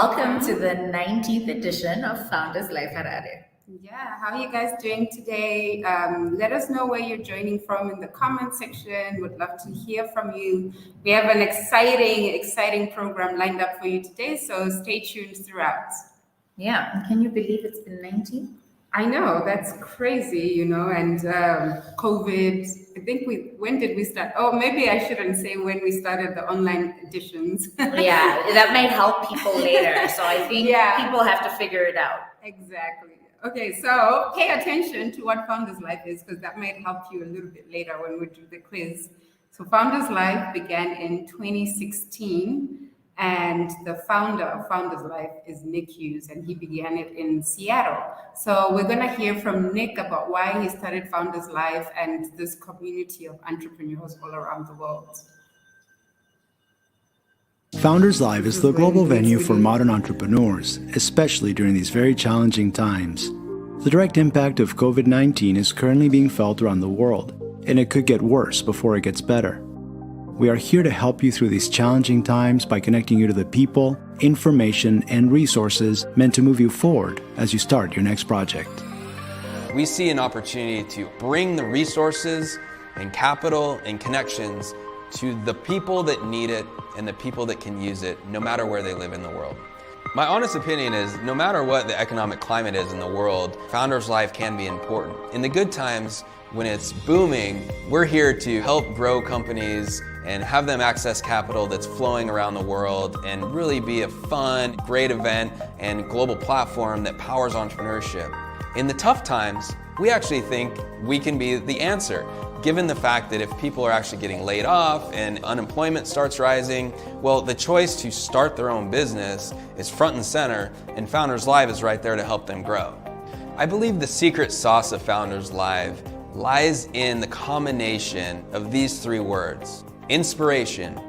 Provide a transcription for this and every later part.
welcome to the 19th edition of Founders Live Harare. Yeah, how are you guys doing today? Let us know where you're joining from in the comment section. Would love to hear from you. We have an exciting program lined up for you today, so stay tuned throughout. Yeah, and can you believe it's been 19? I know, that's crazy, and COVID, I think when did we start? Oh, maybe I shouldn't say when we started the online editions. Yeah, that might help people later. So I think people have to figure it out. Exactly. Okay, so pay attention to what Founders Live is, because that might help you a little bit later when we do the quiz. So Founders Live began in 2016, and the founder of Founders Live is Nick Hughes, and he began it in Seattle. So we're going to hear from Nick about why he started Founders Live and this community of entrepreneurs all around the world. Founders Live is the global venue for modern entrepreneurs, especially during these very challenging times. The direct impact of COVID-19 is currently being felt around the world, and it could get worse before it gets better. We are here to help you through these challenging times by connecting you to the people, information, and resources meant to move you forward as you start your next project. We see an opportunity to bring the resources and capital and connections to the people that need it and the people that can use it, no matter where they live in the world. My honest opinion is, no matter what the economic climate is in the world, Founders Live can be important. In the good times, when it's booming, we're here to help grow companies and have them access capital that's flowing around the world and really be a fun, great event and global platform that powers entrepreneurship. In the tough times, we actually think we can be the answer. Given the fact that if people are actually getting laid off and unemployment starts rising, well, the choice to start their own business is front and center, and Founders Live is right there to help them grow. I believe the secret sauce of Founders Live lies in the combination of these three words: inspiration,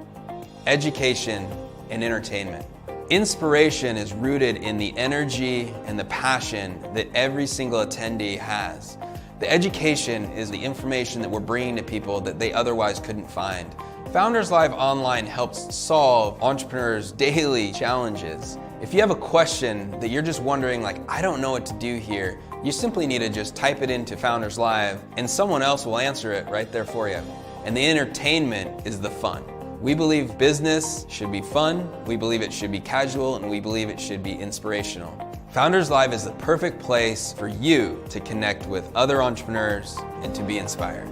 education, and entertainment. Inspiration is rooted in the energy and the passion that every single attendee has. The education is the information that we're bringing to people that they otherwise couldn't find. Founders Live Online helps solve entrepreneurs' daily challenges. If you have a question that you're just wondering, like, I don't know what to do here, you simply need to just type it into Founders Live and someone else will answer it right there for you. And the entertainment is the fun. We believe business should be fun, we believe it should be casual, and we believe it should be inspirational. Founders Live is the perfect place for you to connect with other entrepreneurs and to be inspired.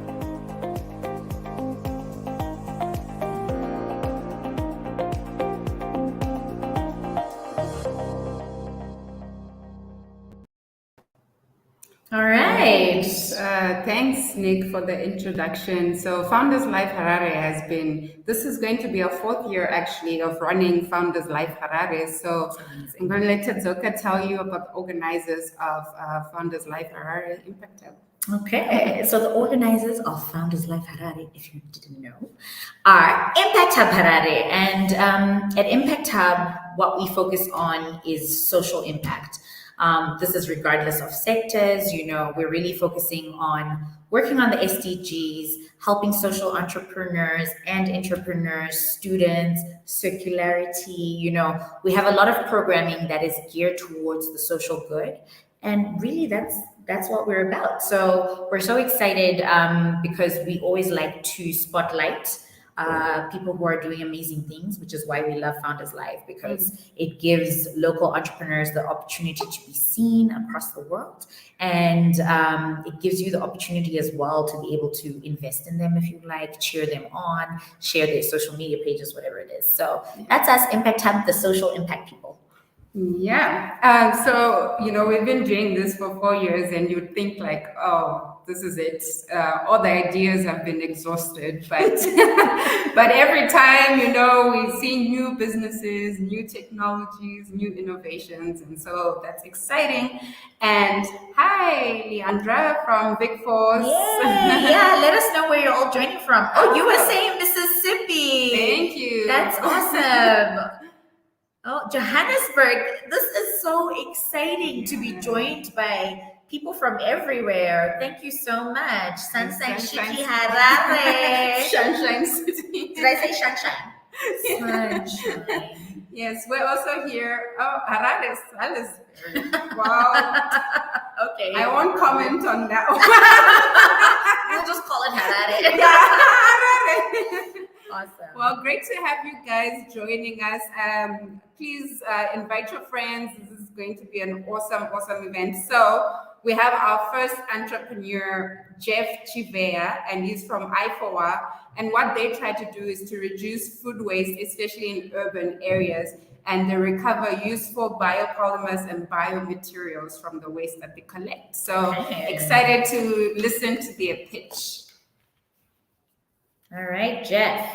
All right. Thanks, Nick, for the introduction. So Founders Live Harare this is going to be our fourth year actually of running Founders Live Harare. So I'm going to let Tadzoka tell you about the organizers of Founders Live Harare Impact Hub. Okay, so the organizers of Founders Live Harare, if you didn't know, are Impact Hub Harare. And at Impact Hub, what we focus on is social impact. This is regardless of sectors. We're really focusing on working on the SDGs, helping social entrepreneurs and entrepreneurs, students, circularity. We have a lot of programming that is geared towards the social good. And really that's what we're about. So we're so excited because we always like to spotlight people who are doing amazing things, which is why we love Founders Live, because it gives local entrepreneurs the opportunity to be seen across the world. And it gives you the opportunity as well to be able to invest in them if you like, cheer them on, share their social media pages, whatever it is. So that's us, Impact Hub, the social impact people. Yeah. So, we've been doing this for 4 years, and you'd think like, oh, this is it. All the ideas have been exhausted, but but every time, we see new businesses, new technologies, new innovations, and so that's exciting. And hi, Leandra from Big Force. Yeah, let us know where you're all joining from. Oh, USA, Mississippi. Thank you. That's awesome. Oh, Johannesburg. This is so exciting to be joined by people from everywhere. Thank you so much. Sunshine Shiki Harare. Sunshine City. Did I say sunshine? Sunshine. Yes, we're also here. Oh, Harare, Salisbury. Wow. Okay. I won't comment on that one. We'll just call it Harare. Yeah, Harare. Awesome. Well, great to have you guys joining us. Please invite your friends. This is going to be an awesome event. So we have our first entrepreneur, Jeff Chivera, and he's from IFOA. And what they try to do is to reduce food waste, especially in urban areas, and they recover useful biopolymers and biomaterials from the waste that they collect. So excited to listen to their pitch. All right, Jeff.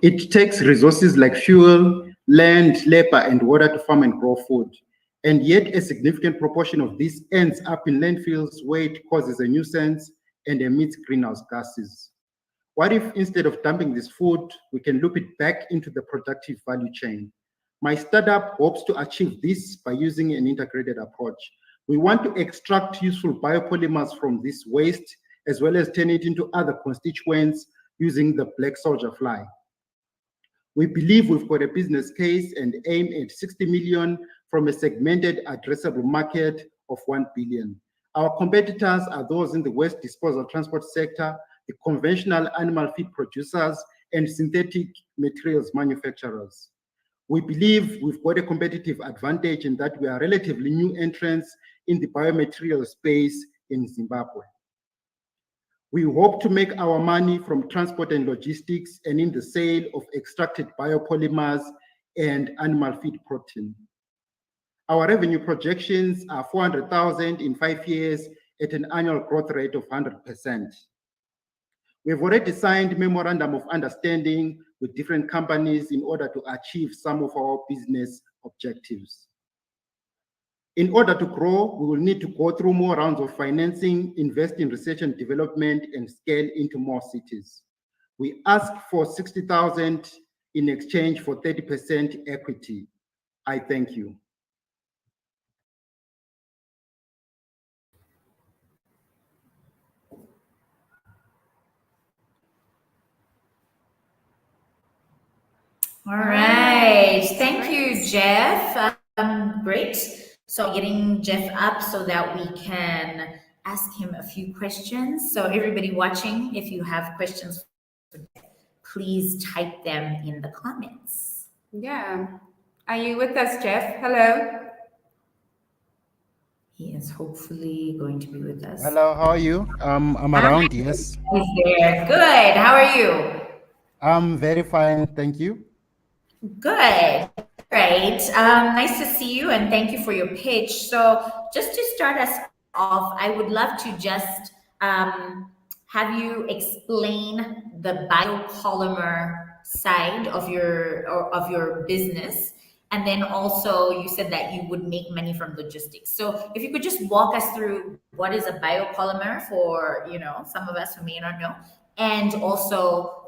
It takes resources like fuel, land, labor, and water to farm and grow food. And yet a significant proportion of this ends up in landfills where it causes a nuisance and emits greenhouse gases. What if instead of dumping this food, we can loop it back into the productive value chain? My startup hopes to achieve this by using an integrated approach. We want to extract useful biopolymers from this waste, as well as turn it into other constituents using the black soldier fly. We believe we've got a business case and aim at 60 million from a segmented addressable market of 1 billion. Our competitors are those in the waste disposal transport sector, the conventional animal feed producers, and synthetic materials manufacturers. We believe we've got a competitive advantage in that we are relatively new entrants in the biomaterial space in Zimbabwe. We hope to make our money from transport and logistics and in the sale of extracted biopolymers and animal feed protein. Our revenue projections are 400,000 in 5 years at an annual growth rate of 100%. We have already signed memorandum of understanding with different companies in order to achieve some of our business objectives. In order to grow, we will need to go through more rounds of financing, invest in research and development, and scale into more cities. We ask for 60,000 in exchange for 30% equity. I thank you. All right. Thank you, Jeff. Great. So getting Jeff up so that we can ask him a few questions. So everybody watching, if you have questions, please type them in the comments. Yeah. Are you with us, Jeff? Hello. He is hopefully going to be with us. Hello, how are you? I'm around, yes. He's there. Good. How are you? I'm very fine, thank you. Good. Great. Nice to see you and thank you for your pitch. So just to start us off, I would love to just have you explain the biopolymer side of your business. And then also you said that you would make money from logistics. So if you could just walk us through what is a biopolymer for, some of us who may not know, and also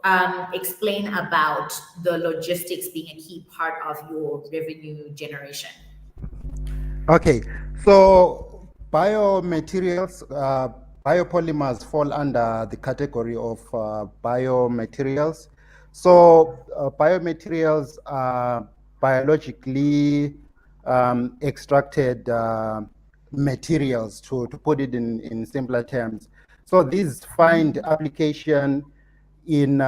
explain about the logistics being a key part of your revenue generation. Okay, so biomaterials, biopolymers fall under the category of biomaterials. So biomaterials are biologically extracted materials, to put it in simpler terms. So these find application in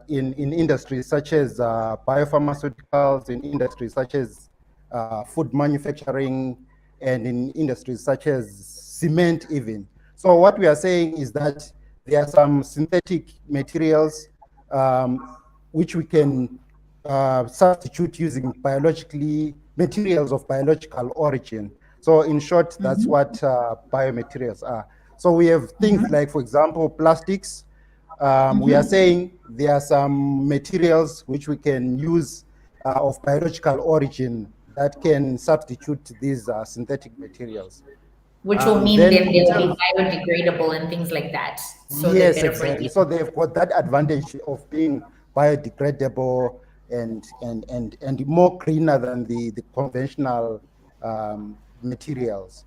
industries such as biopharmaceuticals, in industries such as food manufacturing, and in industries such as cement even. So what we are saying is that there are some synthetic materials which we can substitute using materials of biological origin. So in short, that's what biomaterials are. So we have things like, for example, plastics. We are saying there are some materials which we can use of biological origin that can substitute these synthetic materials. Which will mean then they will be biodegradable and things like that. So yes, exactly. So they've got that advantage of being biodegradable and more greener than the conventional materials.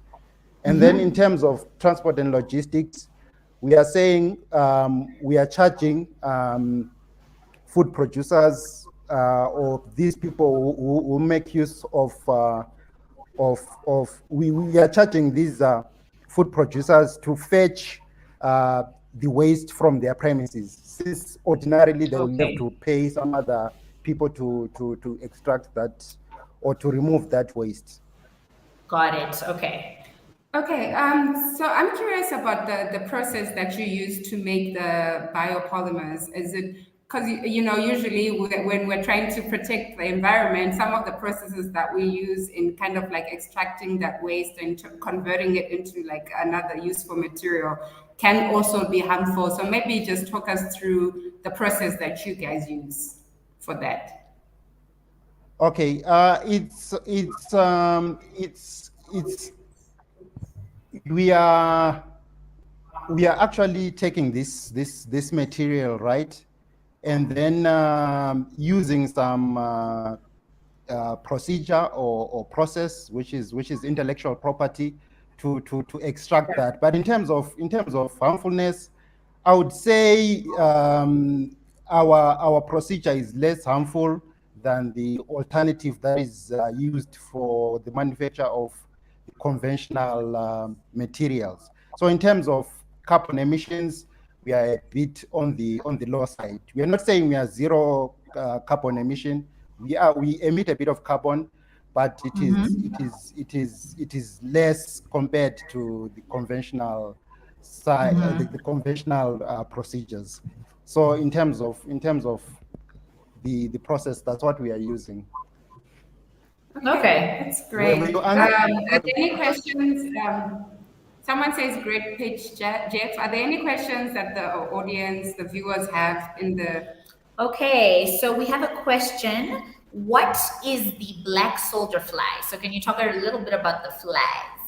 And then in terms of transport and logistics, we are saying we are charging food producers or these people who make use of we are charging these food producers to fetch the waste from their premises, since ordinarily they will have to pay some other people to extract that or to remove that waste. Got it. Okay. Okay, so I'm curious about the process that you use to make the biopolymers. Is it because usually when we're trying to protect the environment, some of the processes that we use in kind of like extracting that waste and converting it into like another useful material can also be harmful. So maybe just talk us through the process that you guys use for that. Okay, we are actually taking this material, right, and then using some procedure or process, which is intellectual property, to extract that. But in terms of harmfulness, I would say our procedure is less harmful than the alternative that is used for the manufacture of conventional materials. So in terms of carbon emissions, we are a bit on the low side. We are not saying we are zero carbon emission. We emit a bit of carbon, but it is less compared to the conventional side, the conventional procedures. So in terms of the process, that's what we are using. Okay. That's great. Are there any questions? Someone says great pitch, Jeff. Are there any questions that the audience, the viewers have in the... Okay, so we have a question. What is the black soldier fly? So can you talk a little bit about the flies?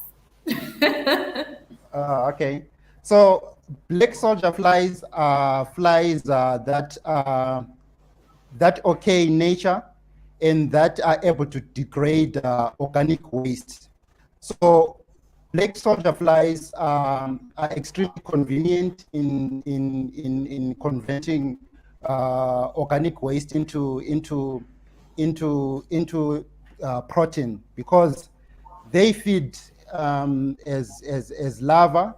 Okay. So black soldier flies are flies that occur in nature and that are able to degrade organic waste. So black soldier flies are extremely convenient in converting organic waste into protein, because they feed as larvae.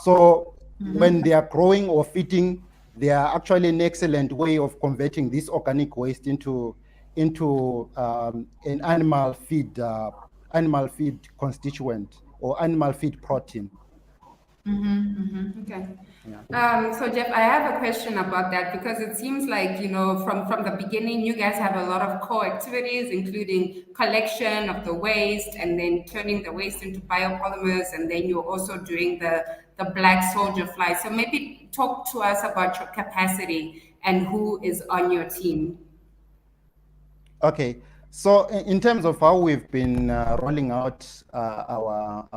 So when they are growing or feeding, they are actually an excellent way of converting this organic waste into an animal feed constituent or animal feed protein. Okay. So Jeff, I have a question about that, because it seems like, from the beginning, you guys have a lot of core activities, including collection of the waste and then turning the waste into biopolymers. And then you're also doing the black soldier fly. So maybe talk to us about your capacity and who is on your team. Okay. So in terms of how we've been rolling out our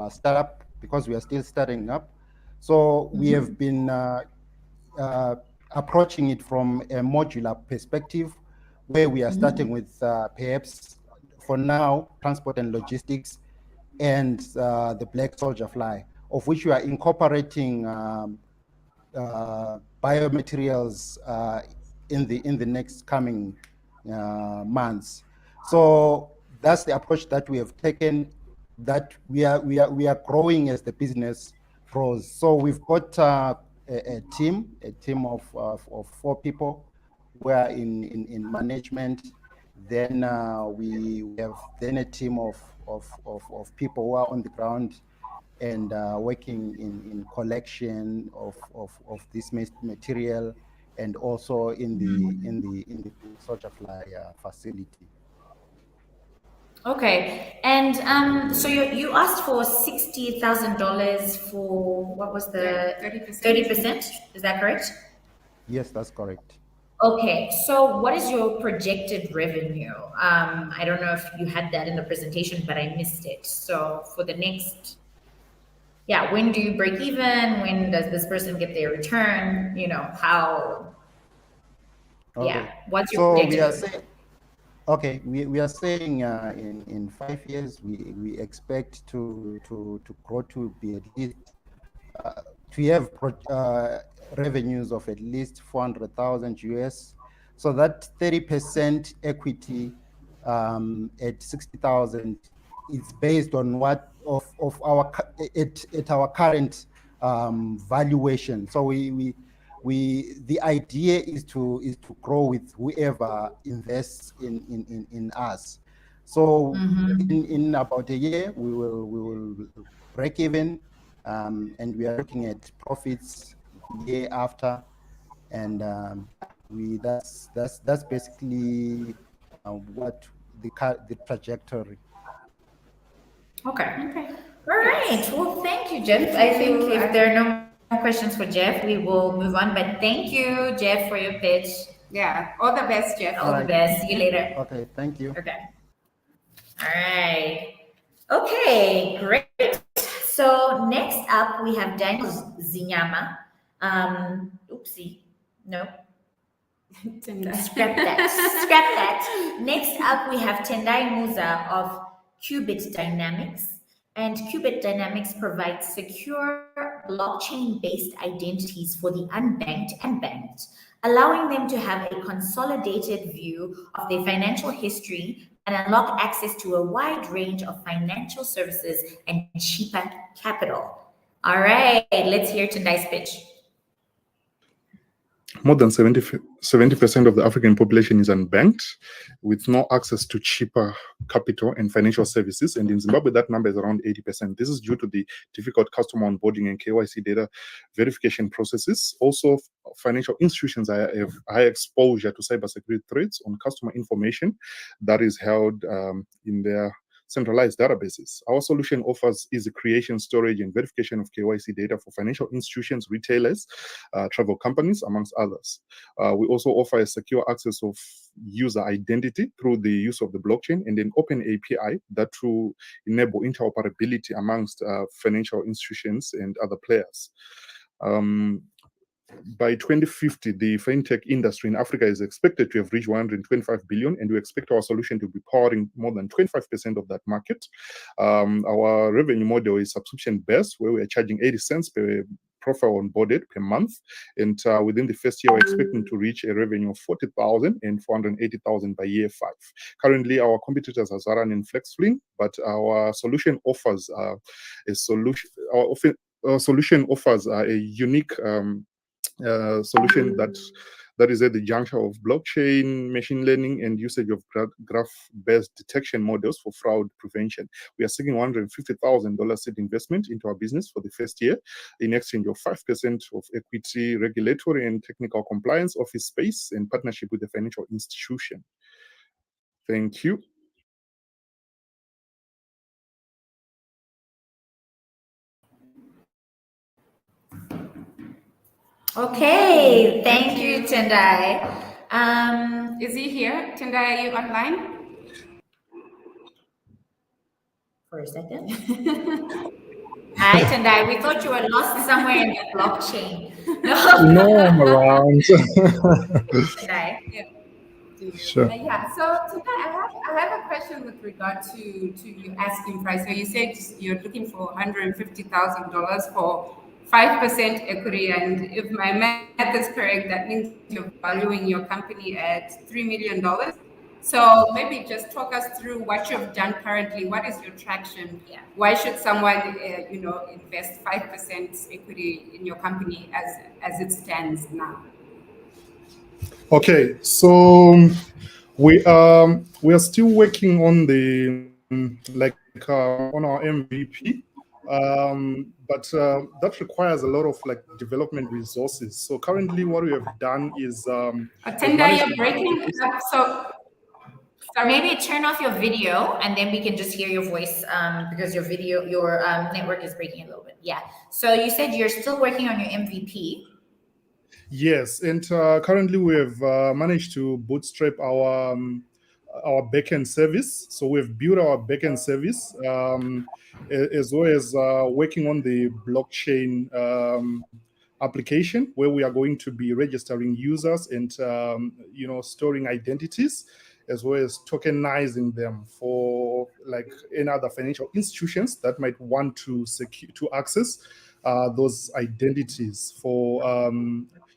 startup, because we are still starting up, so we have been approaching it from a modular perspective, where we are starting with perhaps for now transport and logistics and the black soldier fly, of which we are incorporating biomaterials in the next coming months. So that's the approach that we have taken, that we are growing as the business grows. So we've got a team of 4 people who are in management. Then we have then a team of people who are on the ground and working in collection of this material, and also in the soldier fly facility. Okay, and so you asked for $60,000 for, what was the 30%? Is that correct? Yes, that's correct. Okay, so what is your projected revenue? I don't know if you had that in the presentation, but I missed it. So for the next, when do you break even? When does this person get their return? How? Yeah. What's your So we are projection? saying, okay, we are saying in 5 years we expect to grow to be at least to have revenues of at least 400,000 US. So that 30% equity at 60,000 is based on what of our at our current valuation. So the idea is to grow with whoever invests in us. So in about a year we will break even, and we are looking at profits year after, and that's basically what the trajectory. Okay. Okay. All right. Well, thank you, Jeff. I think if there are no more questions for Jeff, we will move on. But thank you, Jeff, for your pitch. Yeah. All the best, Jeff. All the best. See you later. Okay, thank you. Okay. All right. Okay, great. So next up we have Daniel Zinyama. Oopsie. No, Tendai. scrap that. Scrap that. Next up we have Tendai Musa of Cubit Dynamics. And Cubit Dynamics provides secure blockchain-based identities for the unbanked and banked, allowing them to have a consolidated view of their financial history and unlock access to a wide range of financial services and cheaper capital. All right, let's hear Tendai's pitch. More than 70% of the African population is unbanked, with no access to cheaper capital and financial services. And in Zimbabwe, that number is around 80%. This is due to the difficult customer onboarding and KYC data verification processes. Also, financial institutions have high exposure to cybersecurity threats on customer information that is held in their centralized databases. Our solution offers easy creation, storage, and verification of KYC data for financial institutions, retailers, travel companies, amongst others. We also offer a secure access of user identity through the use of the blockchain and an open API that will enable interoperability amongst financial institutions and other players. By 2050, the fintech industry in Africa is expected to have reached 125 billion, and we expect our solution to be powering more than 25% of that market. Our revenue model is subscription-based, where we are charging 80 cents per profile onboarded per month, and within the first year, we're expecting to reach a revenue of 40,000 and 480,000 by year 5. Currently, our competitors are Zara and FlexFling, but our solution offers a solution. Our solution offers a unique solution that is at the juncture of blockchain, machine learning, and usage of graph-based detection models for fraud prevention. We are seeking $150,000 seed investment into our business for the first year in exchange of 5% of equity, regulatory and technical compliance, office space, and partnership with the financial institution. Thank you. Okay, thank you, Tendai. Is he here? Tendai, are you online? For a second. Hi, Tendai. We thought you were lost somewhere in the blockchain. No, I'm around. Tendai. Yeah. Sure. Yeah. So Tendai, I have a question with regard to your asking price. So you said you're looking for $150,000 for 5% equity, and if my math is correct, that means you're valuing your company at $3 million. So maybe just talk us through what you've done currently. What is your traction? Yeah. Why should someone, invest 5% equity in your company as it stands now? Okay, so we are still working on the on our MVP. But that requires a lot of development resources. So currently what we have done is Tendai, you're breaking up, so sorry. Maybe turn off your video and then we can just hear your voice because your network is breaking a little bit. Yeah. So you said you're still working on your MVP. Yes, and currently we have managed to bootstrap our backend service. So we've built our backend service as well as working on the blockchain application where we are going to be registering users and storing identities, as well as tokenizing them for like any other financial institutions that might want to access those identities for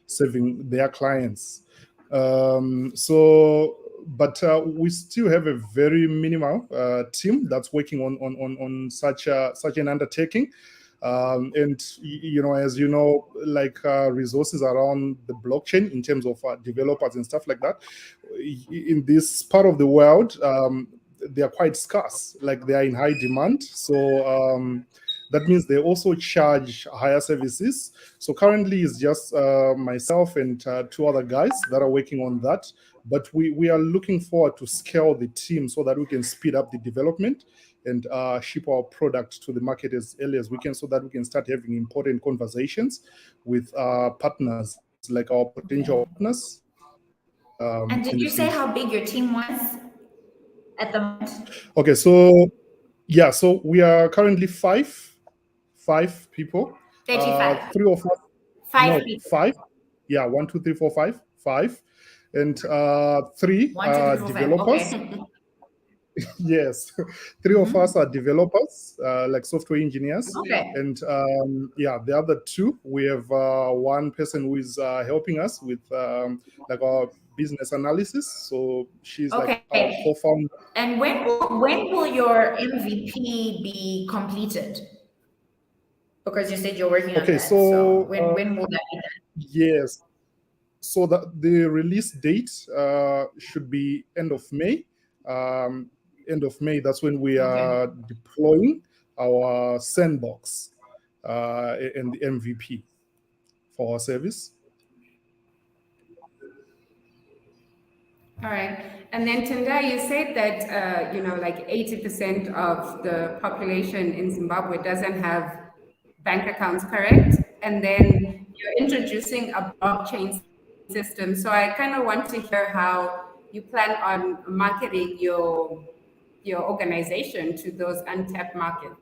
serving their clients. But we still have a very minimal team that's working on such an undertaking. And as you know, like resources around the blockchain in terms of developers and stuff like that, in this part of the world, they are quite scarce. Like they are in high demand. So that means they also charge higher services. So currently it's just myself and two other guys that are working on that. But we are looking forward to scale the team so that we can speed up the development and ship our product to the market as early as we can, so that we can start having important conversations with partners, like our potential partners. And did you say how big your team was at the moment? Okay, so yeah, so we are currently five people. 35. 3 or 4. Five people. 5. Yeah, 1, 2, 3, 4, 5. 5. And 3 are developers. Okay. Yes, 3 of us are developers, like software engineers. Okay. And the other 2, we have one person who is helping us with like our business analysis. So she's like our co-founder. And when will your MVP be completed? Because you said you're working on that. So when will that be done? Yes. So the release date should be end of May. End of May, that's when we are deploying our sandbox and the MVP for our service. All right. And then Tendai, you said that, like 80% of the population in Zimbabwe doesn't have bank accounts, correct? And then you're introducing a blockchain system. So I kind of want to hear how you plan on marketing your organization to those untapped markets.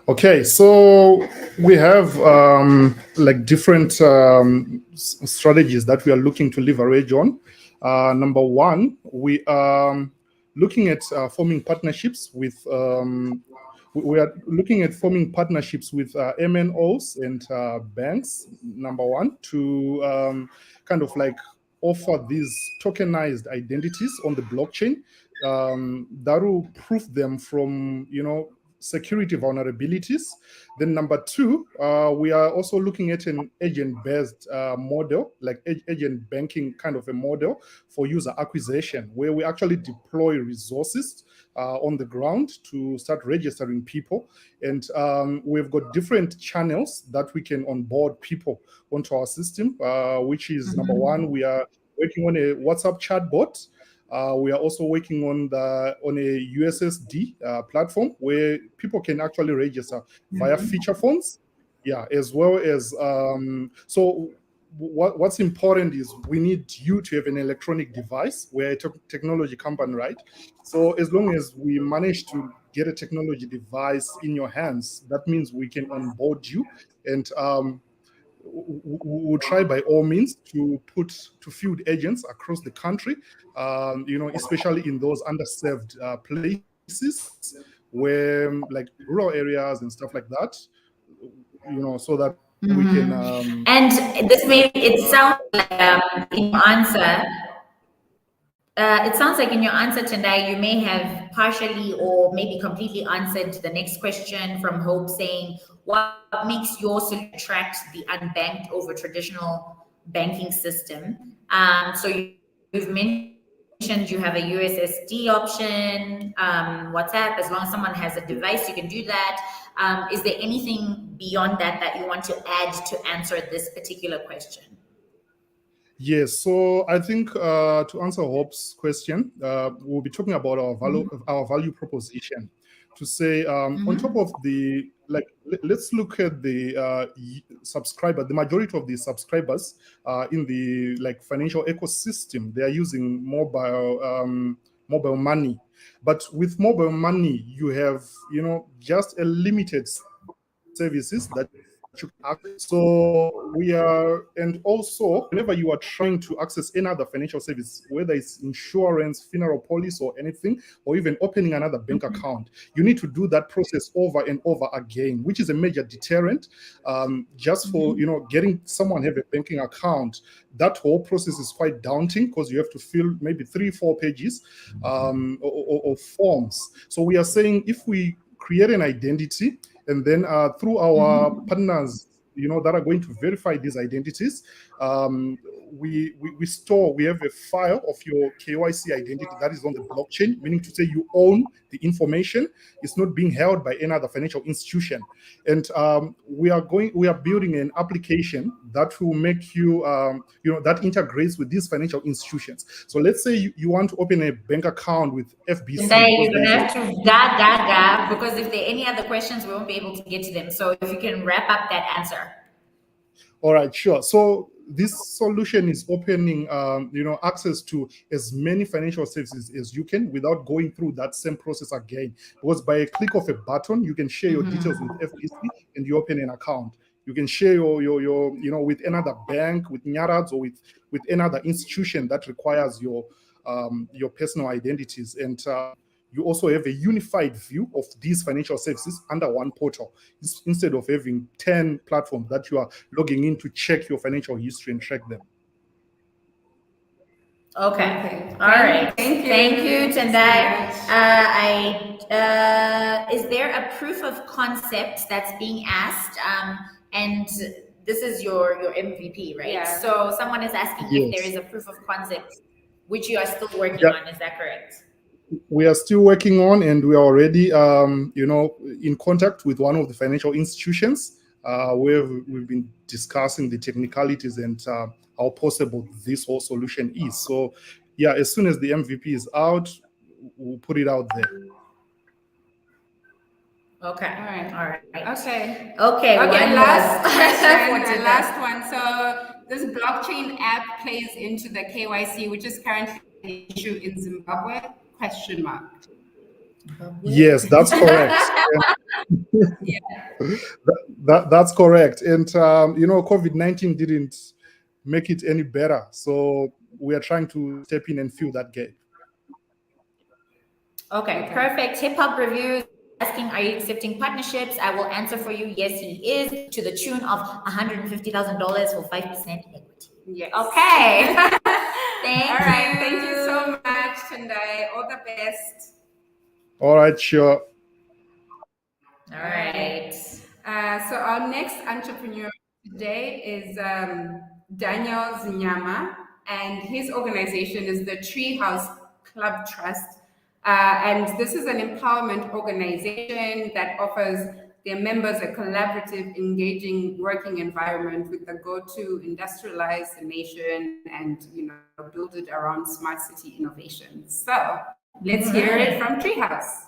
Okay, so we have like different strategies that we are looking to leverage on. Number one, we are looking at forming partnerships with MNOs and banks. Number one, to kind of like offer these tokenized identities on the blockchain that will prove them from security vulnerabilities. Then number two, we are also looking at an agent-based model, like agent banking kind of a model for user acquisition, where we actually deploy resources on the ground to start registering people. And we've got different channels that we can onboard people onto our system, which is number one, we are working on a WhatsApp chatbot. We are also working on a USSD platform where people can actually register via feature phones. Yeah, as well as so what's important is we need you to have an electronic device. We're a technology company, right? So as long as we manage to get a technology device in your hands, that means we can onboard you, and we'll try by all means to field agents across the country, especially in those underserved places where like rural areas and stuff like that, so that we can. And this it sounds like in your answer. It sounds like in your answer, Tendai, you may have partially or maybe completely answered the next question from Hope, saying, what makes your solution attract the unbanked over traditional banking system? So you've mentioned you have a USSD option, WhatsApp. As long as someone has a device, you can do that. Is there anything beyond that you want to add to answer this particular question? Yes, so I think to answer Hope's question, we'll be talking about our value proposition. To say on top of the let's look at the subscriber. The majority of the subscribers in the financial ecosystem, they are using mobile money. But with mobile money, you have just a limited services that So we are, and also whenever you are trying to access any other financial service, whether it's insurance, funeral policy, or anything, or even opening another bank account, you need to do that process over and over again, which is a major deterrent. Just for getting someone have a banking account, that whole process is quite daunting because you have to fill maybe 3-4 pages of forms. So we are saying if we create an identity, and then through our partners, that are going to verify these identities, we have a file of your KYC identity that is on the blockchain, meaning to say you own the information. It's not being held by any other financial institution. And we are building an application that will make you, that integrates with these financial institutions. So let's say you want to open a bank account with FBC. Tendai, you're gonna have to because if there are any other questions, we won't be able to get to them. So if you can wrap up that answer. All right, sure. So this solution is opening, access to as many financial services as you can without going through that same process again. Because by a click of a button, you can share your details with FBC and you open an account. You can share your with another bank, with Nyarads, or with another institution that requires your personal identities. And you also have a unified view of these financial services under one portal, instead of having 10 platforms that you are logging in to check your financial history and track them. Okay. All right. Thank you, Tendai. Is there a proof of concept that's being asked? And this is your MVP, right? Yeah. So someone is asking if there is a proof of concept, which you are still working on. Is that correct? We are still working on, and we are already, in contact with one of the financial institutions where we've been discussing the technicalities and how possible this whole solution is. So, yeah, as soon as the MVP is out, we'll put it out there. Okay. All right. Okay. Last question, the last one. So this blockchain app plays into the KYC, which is currently an issue in Zimbabwe. ? Yes, that's correct. That's correct. And COVID-19 didn't make it any better, so we are trying to step in and fill that gap. Okay, perfect. Hip Hop Reviews asking, are you accepting partnerships? I will answer for you. Yes, he is, to the tune of $150,000 for 5% equity. Yes. Okay. Thank you so much, Tendai. All the best. All right, sure. All right. So our next entrepreneur today is Daniel Zinyama, and his organization is the Treehouse Club Trust. And this is an empowerment organization that offers their members a collaborative, engaging working environment with the goal to industrialize the nation and build it around smart city innovations. So let's hear it from Treehouse.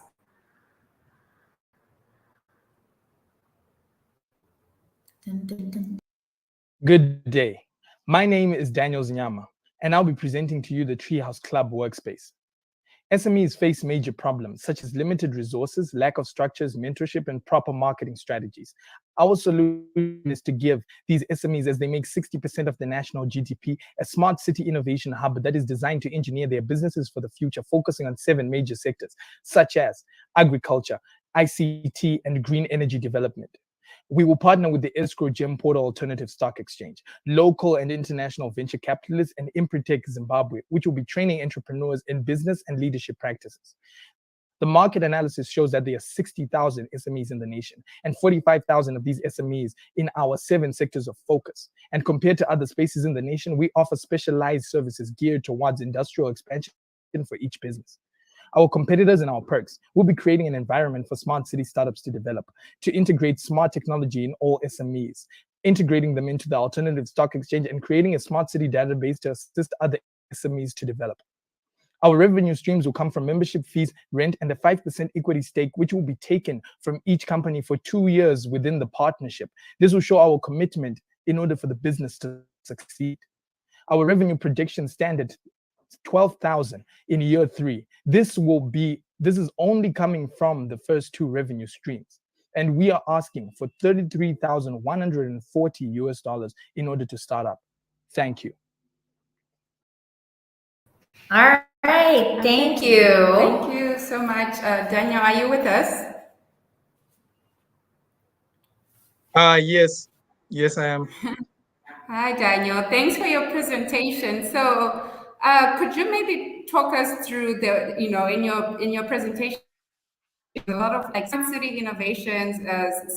Good day. My name is Daniel Zinyama, and I'll be presenting to you the Treehouse Club Workspace. SMEs face major problems such as limited resources, lack of structures, mentorship, and proper marketing strategies. Our solution is to give these SMEs, as they make 60% of the national GDP, a smart city innovation hub that is designed to engineer their businesses for the future, focusing on 7 major sectors, such as agriculture, ICT, and green energy development. We will partner with the Escrow Gem Portal Alternative Stock Exchange, local and international venture capitalists, and Impretech Zimbabwe, which will be training entrepreneurs in business and leadership practices. The market analysis shows that there are 60,000 SMEs in the nation, and 45,000 of these SMEs in our 7 sectors of focus. And compared to other spaces in the nation, we offer specialized services geared towards industrial expansion for each business. Our competitors and our perks will be creating an environment for smart city startups to develop, to integrate smart technology in all SMEs, integrating them into the alternative stock exchange, and creating a smart city database to assist other SMEs to develop. Our revenue streams will come from membership fees, rent, and a 5% equity stake, which will be taken from each company for 2 years within the partnership. This will show our commitment in order for the business to succeed. Our revenue projections stand at 12,000 in year 3. This is only coming from the first 2 revenue streams. And we are asking for $33,140 in order to start up. Thank you. All right, thank you. Thank you so much. Daniel, are you with us? Yes, I am. Hi, Daniel. Thanks for your presentation. So, could you maybe talk us through the, in your presentation, a lot of like smart city innovations,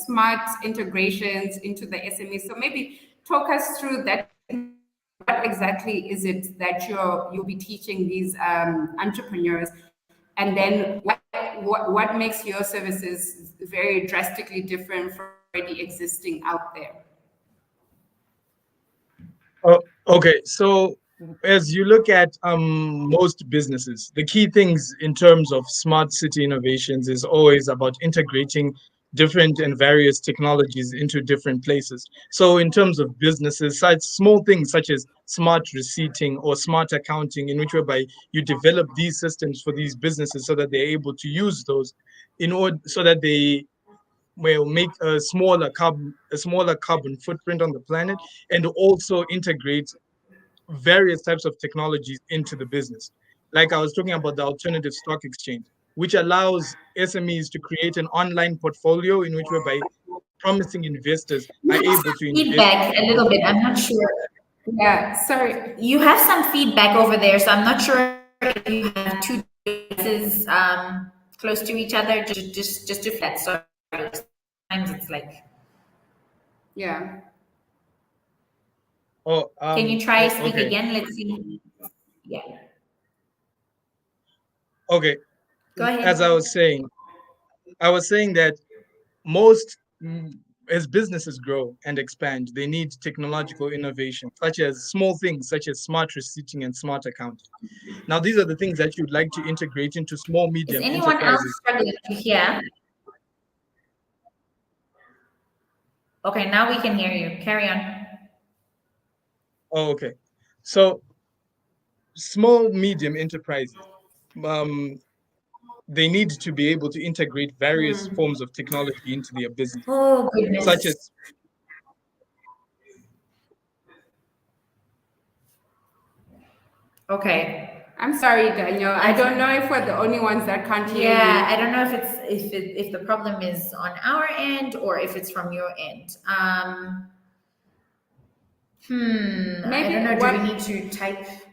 smart integrations into the SME. So maybe talk us through that. What exactly is it that you'll be teaching these entrepreneurs, and then what makes your services very drastically different from already existing out there? Oh, okay. So as you look at most businesses, the key things in terms of smart city innovations is always about integrating different and various technologies into different places. So in terms of businesses, such small things such as smart receipting or smart accounting, in which whereby you develop these systems for these businesses so that they're able to use those in order so that they will make a smaller carbon footprint on the planet, and also integrate various types of technologies into the business. Like I was talking about the alternative stock exchange, which allows SMEs to create an online portfolio in which whereby promising investors are able to invest. Feedback a little bit. I'm not sure. Yeah, sorry. You have some feedback over there, so I'm not sure if you have two devices close to each other. Just to flat. Sorry. Sometimes it's like. Yeah. Oh, can you try speak okay. again? Let's see. Yeah. Okay. Go ahead. As I was saying that most as businesses grow and expand, they need technological innovation, such as small things such as smart receipting and smart accounting. Now, these are the things that you'd like to integrate into small, medium Is anyone enterprises. else struggling to hear? Okay, now we can hear you. Carry on. Oh, okay. So, small, medium enterprises, they need to be able to integrate various forms of technology into their business. Oh, goodness. Such as okay. I'm sorry, Daniel. I don't know if we're the only ones that can't hear you. Yeah, I don't know if the problem is on our end or if it's from your end. Maybe I don't know. Do we need to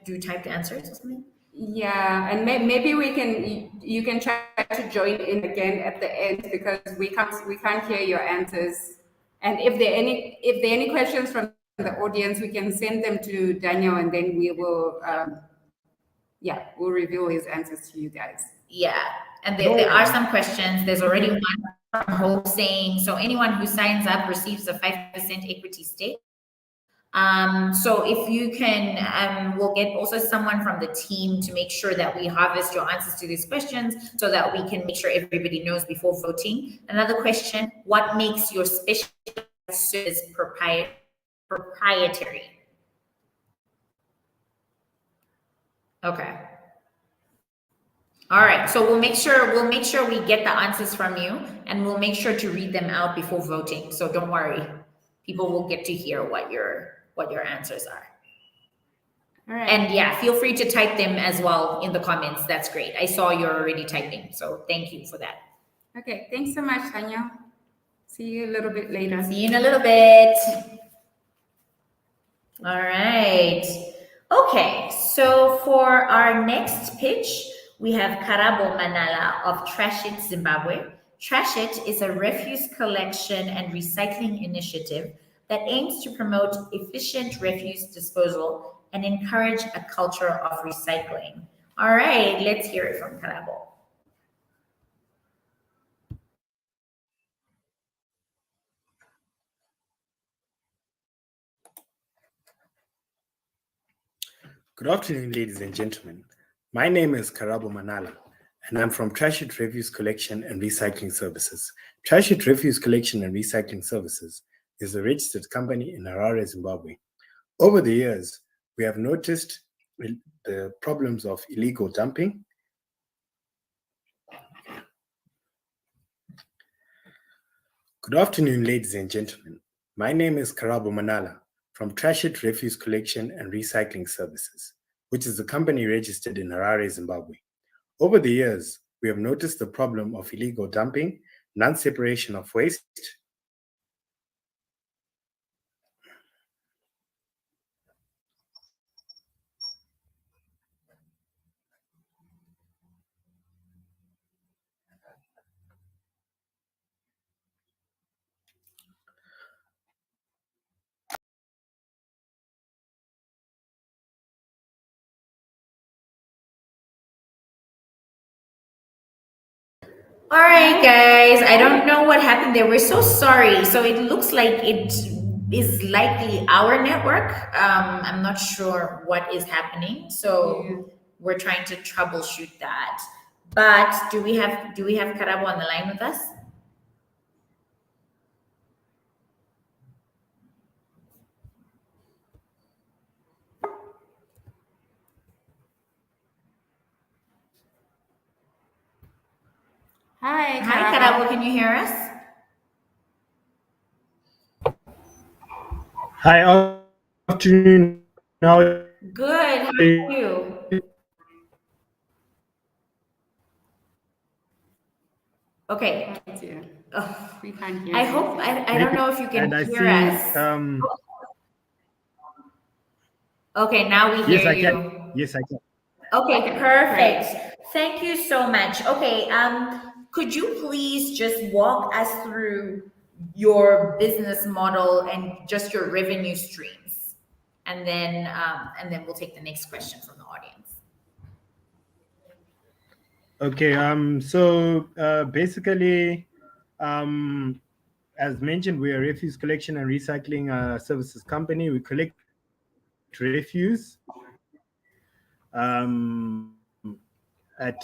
do typed answers or something? Yeah, and maybe you can try to join in again at the end, because we can't hear your answers. And if there are any questions from the audience, we can send them to Daniel, and then we will we'll reveal his answers to you guys. Yeah, and there are some questions. There's already one from Hope saying, so anyone who signs up receives a 5% equity stake. So if you can, we'll get also someone from the team to make sure that we harvest your answers to these questions so that we can make sure everybody knows before voting. Another question, what makes your special service proprietary? Okay. All right, so we'll make sure we get the answers from you, and we'll make sure to read them out before voting. So don't worry, people will get to hear what your answers are. All right. And yeah, feel free to type them as well in the comments. That's great. I saw you're already typing, so thank you for that. Okay, thanks so much, Daniel. See you a little bit later. See you in a little bit. All right. Okay, so for our next pitch, we have Karabo Manala of Trash It Zimbabwe. Trash It is a refuse collection and recycling initiative that aims to promote efficient refuse disposal and encourage a culture of recycling. All right, let's hear it from Karabo. Good afternoon, ladies and gentlemen. My name is Karabo Manala, and I'm from Trash It Refuse Collection and Recycling Services. Trash It Refuse Collection and Recycling Services is a registered company in Harare, Zimbabwe. Over the years, we have noticed the problems of illegal dumping, Good afternoon, ladies and gentlemen. My name is Karabo Manala from Trash It Refuse Collection and Recycling Services, which is a company registered in Harare, Zimbabwe. Over the years, we have noticed the problem of illegal dumping, non-separation of waste, All right, guys. I don't know what happened there. We're so sorry. So it looks like it is likely our network. I'm not sure what is happening. So we're trying to troubleshoot that. But do we have Karabo on the line with us? Hi, Hi, Karabo. Can you hear us? Hi, afternoon. How Good. How are you? Okay. We can't hear I you. hope I don't know if you can And I hear think, us. Okay, now we hear yes, I you. can. Yes, I can. Okay, perfect. Thank you so much. Okay, could you please just walk us through your business model and just your revenue streams, and then we'll take the next question from the audience. Okay, so basically, as mentioned, we are a refuse collection and recycling services company. We collect refuse at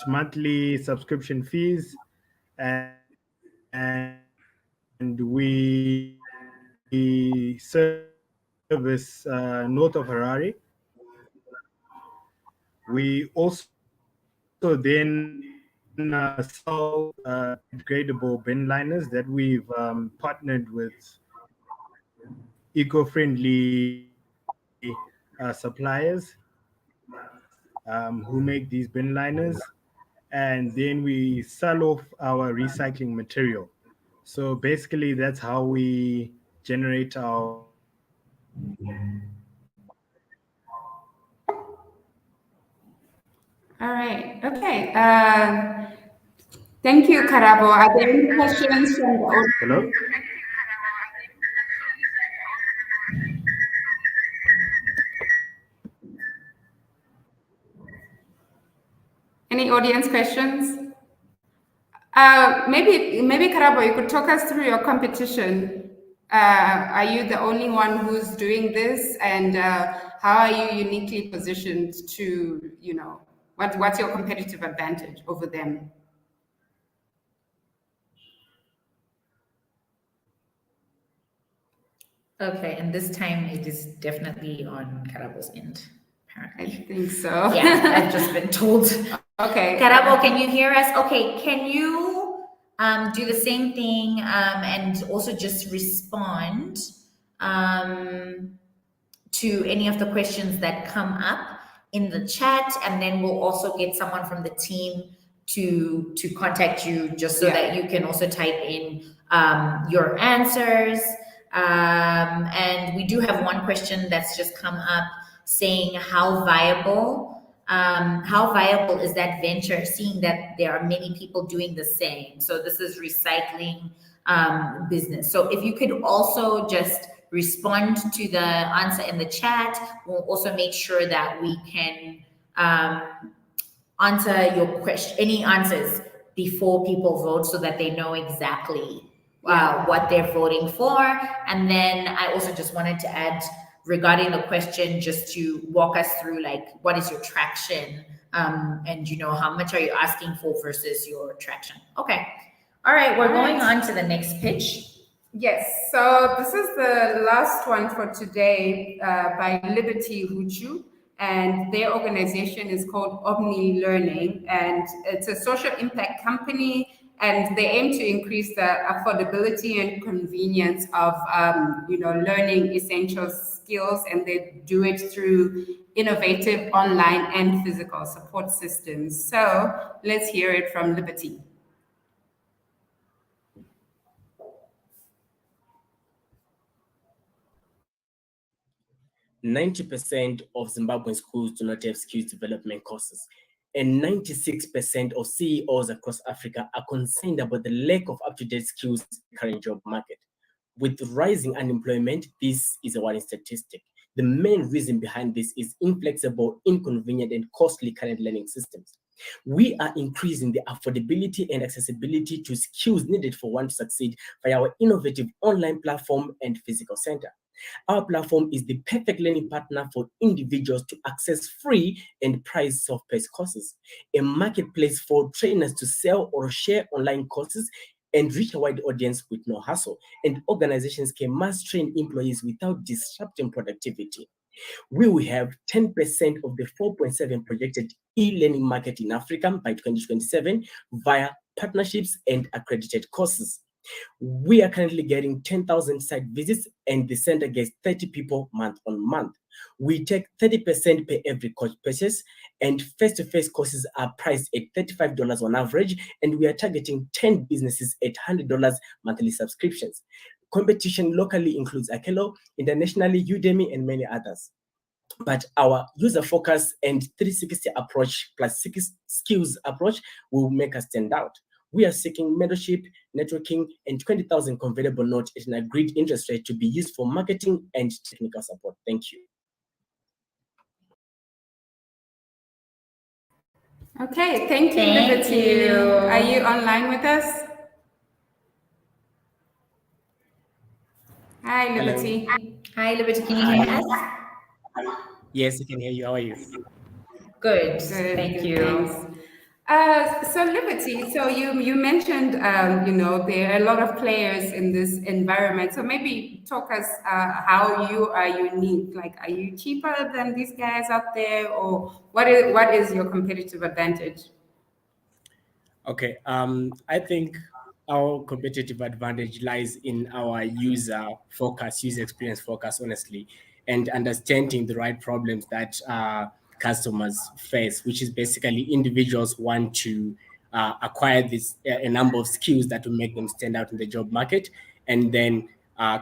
monthly subscription fees, and we service north of Harare. We also then sell gradable bin liners that we've partnered with eco-friendly suppliers who make these bin liners, and then we sell off our recycling material. So basically, that's how we generate our. All right. Okay. Thank you, Karabo. Are there any questions from the audience? Hello? Any audience questions? Maybe Karabo, you could talk us through your competition. Are you the only one who's doing this, and how are you uniquely positioned to, what's your competitive advantage over them? Okay, and this time it is definitely on Karabo's end, apparently. I think so. Yeah, I've just been told. Okay. Karabo, can you hear us? Okay, can you do the same thing and also just respond to any of the questions that come up in the chat, and then we'll also get someone from the team to contact you just so that you can also type in your answers. And we do have one question that's just come up saying how viable is that venture, seeing that there are many people doing the same. So this is recycling business. So if you could also just respond to the answer in the chat, we'll also make sure that we can answer your question, any answers before people vote, so that they know exactly what they're voting for. And then I also just wanted to add, regarding the question, just to walk us through, like, what is your traction, and how much are you asking for versus your traction. Okay, all right, we're going on to the next pitch. Yes, so this is the last one for today by Liberty Huchu, and their organization is called Opni Learning, and it's a social impact company, and they aim to increase the affordability and convenience of learning essential skills, and they do it through innovative online and physical support systems. So let's hear it from Liberty. %90 of Zimbabwean schools do not have skills development courses, and 96% of CEOs across Africa are concerned about the lack of up-to-date skills in the current job market. With rising unemployment, this is a worrying statistic. The main reason behind this is inflexible, inconvenient, and costly current learning systems. We are increasing the affordability and accessibility to skills needed for one to succeed via our innovative online platform and physical center. Our platform is the perfect learning partner for individuals to access free and priced self-paced courses, a marketplace for trainers to sell or share online courses and reach a wide audience with no hassle, and organizations can mass train employees without disrupting productivity. We will have 10% of the 4.7 projected e-learning market in Africa by 2027 via partnerships and accredited courses. We are currently getting 10,000 site visits, and the center gets 30 people month on month. We take 30% per every course purchase, and face-to-face courses are priced at $35 on average, and we are targeting 10 businesses at $100 monthly subscriptions. Competition locally includes Akelo, internationally Udemy, and many others. But our user focus and 360 approach plus skills approach will make us stand out. We are seeking mentorship, networking, and 20,000 convertible notes at an agreed interest rate to be used for marketing and technical support. Thank you. Okay, thank you, Liberty. Are you online with us? Hi, Liberty. Hello. Hi, Liberty. Can you hear us? Yes, I can hear you. How are you? Good. Thank you. Thanks. So Liberty, so you mentioned, there are a lot of players in this environment. So maybe talk us how you are unique. Like, are you cheaper than these guys out there, or what is your competitive advantage? Okay, I think our competitive advantage lies in our user focus, user experience focus, honestly, and understanding the right problems that customers face, which is basically individuals want to acquire a number of skills that will make them stand out in the job market, and then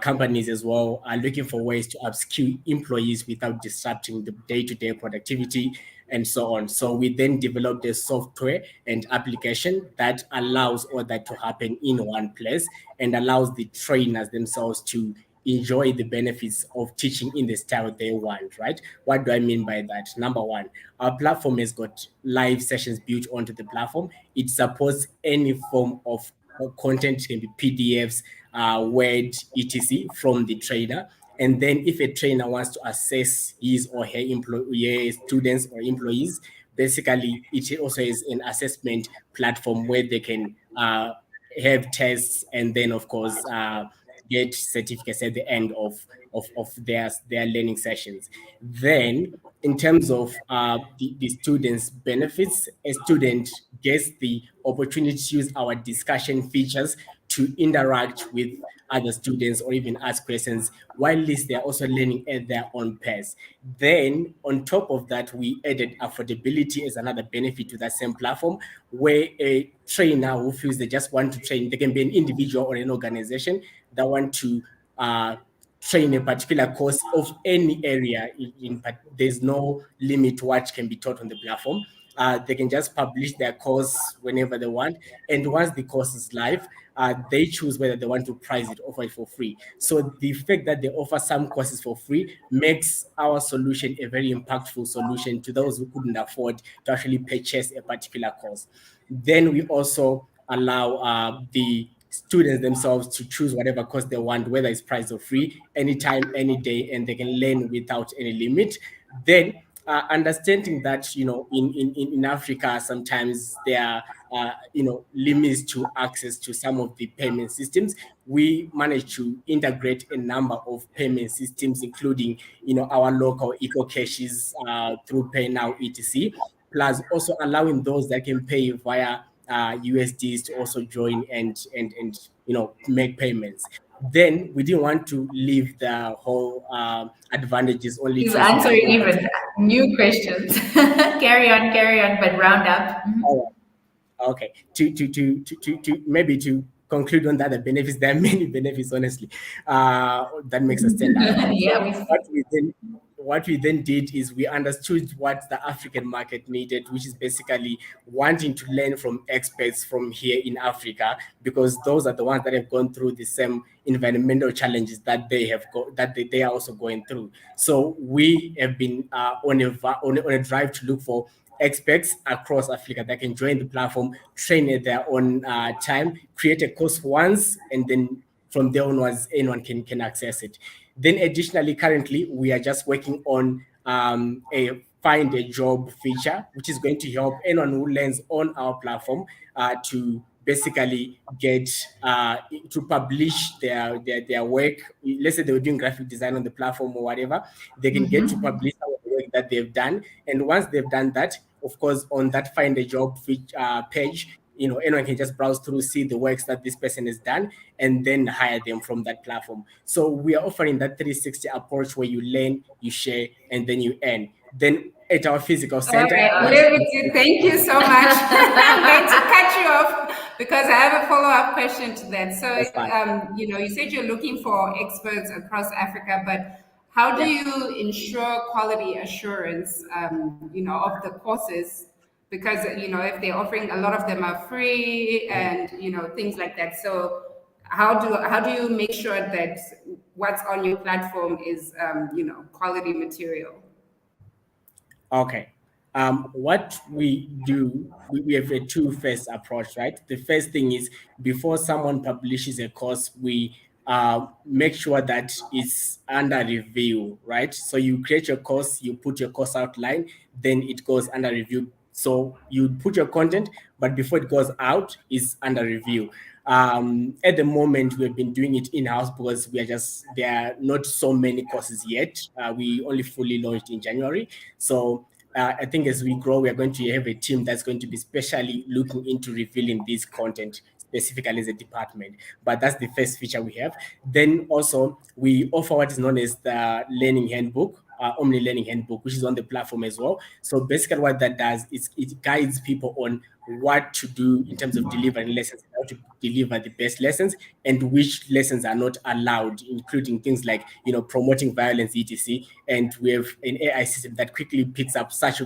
companies as well are looking for ways to upskill employees without disrupting the day-to-day productivity and so on. So we then developed a software and application that allows all that to happen in one place and allows the trainers themselves to enjoy the benefits of teaching in the style they want, right? What do I mean by that? Number one, our platform has got live sessions built onto the platform. It supports any form of content, can be PDFs, Word, etc. from the trainer. And then if a trainer wants to assess his or her students or employees, basically it also is an assessment platform where they can have tests and then, of course, get certificates at the end of their learning sessions. Then, in terms of the students' benefits, a student gets the opportunity to use our discussion features to interact with other students or even ask questions, while they're also learning at their own pace. Then, on top of that, we added affordability as another benefit to that same platform, where a trainer who feels they just want to train, they can be an individual or an organization that want to train a particular course of any area. There's no limit to what can be taught on the platform. They can just publish their course whenever they want. And once the course is live, they choose whether they want to price it, offer it for free. So the fact that they offer some courses for free makes our solution a very impactful solution to those who couldn't afford to actually purchase a particular course. Then we also allow the students themselves to choose whatever course they want, whether it's priced or free, anytime, any day, and they can learn without any limit. Then understanding that, in Africa, sometimes there are, limits to access to some of the payment systems. We managed to integrate a number of payment systems, including, our local eco-caches through PayNow, etc., plus also allowing those that can pay via USDs to also join and make payments. Then we didn't want to leave the whole advantages only He's to answering Zimbabwe. even new questions. carry on, but round up. All right. Okay. To maybe to conclude on that, the benefits, there are many benefits, honestly, that makes us stand out. Yeah, So what we then did is we understood what the African market needed, which is basically wanting to learn from experts from here in Africa, because those are the ones that have gone through the same environmental challenges that they have they are also going through. So we have been on a drive to look for experts across Africa that can join the platform, train at their own time, create a course once, and then from there onwards, anyone can access it. Then additionally, currently, we are just working on a find a job feature, which is going to help anyone who lands on our platform to basically get to publish their work. Let's say they were doing graphic design on the platform or whatever, they can get to publish some of the work that they've done. And once they've done that, of course, on that find a job page, anyone can just browse through, see the works that this person has done, and then hire them from that platform. So we are offering that 360 approach where you learn, you share, and then you earn. Then at our physical center. Thank you so much. I'm going to cut you off because I have a follow-up question to that. So, you said you're looking for experts across Africa, but how do you ensure quality assurance, of the courses? Because, if they're offering, a lot of them are free and, things like that. So how do you make sure that what's on your platform is, quality material? Okay. What we do, we have a two-phase approach, right? The first thing is before someone publishes a course, we make sure that it's under review, right? So you create your course, you put your course outline, then it goes under review. So you put your content, but before it goes out, it's under review. At the moment, we've been doing it in-house because there are not so many courses yet. We only fully launched in January. So I think as we grow, we are going to have a team that's going to be specially looking into revealing this content specifically as a department. But that's the first feature we have. Then also we offer what is known as the Learning Handbook, Opni Learning Handbook, which is on the platform as well. So basically what that does is it guides people on what to do in terms of delivering lessons, how to deliver the best lessons, and which lessons are not allowed, including things like, promoting violence, etc. And we have an AI system that quickly picks up such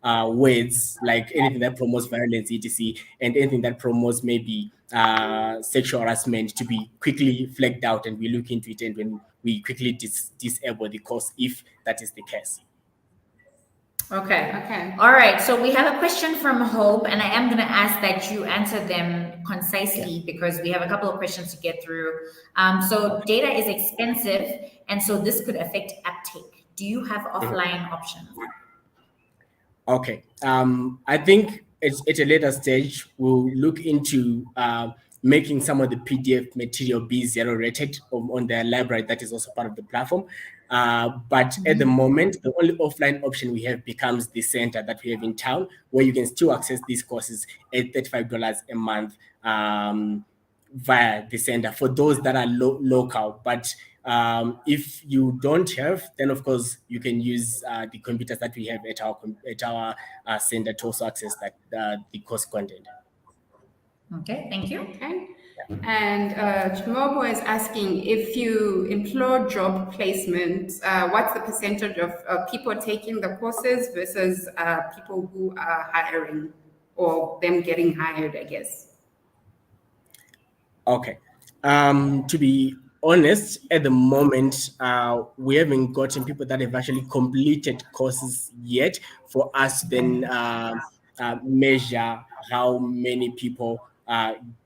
words like anything that promotes violence, etc., and anything that promotes maybe sexual harassment to be quickly flagged out, and we look into it, and when we quickly disable the course if that is the case. Okay. All right. So we have a question from Hope, and I am going to ask that you answer them concisely because we have a couple of questions to get through. So data is expensive, and so this could affect uptake. Do you have offline options? Okay. I think at a later stage, we'll look into making some of the PDF material be zero rated on their library that is also part of the platform. But at the moment, the only offline option we have becomes the center that we have in town, where you can still access these courses at $35 a month via the center for those that are local. But if you don't have, then of course you can use the computers that we have at our center to also access the course content. Okay, thank you. Okay. And Chimobo is asking, if you employ job placement, what's the percentage of people taking the courses versus people who are hiring or them getting hired, I guess? Okay. To be honest, at the moment, we haven't gotten people that have actually completed courses yet for us to then measure how many people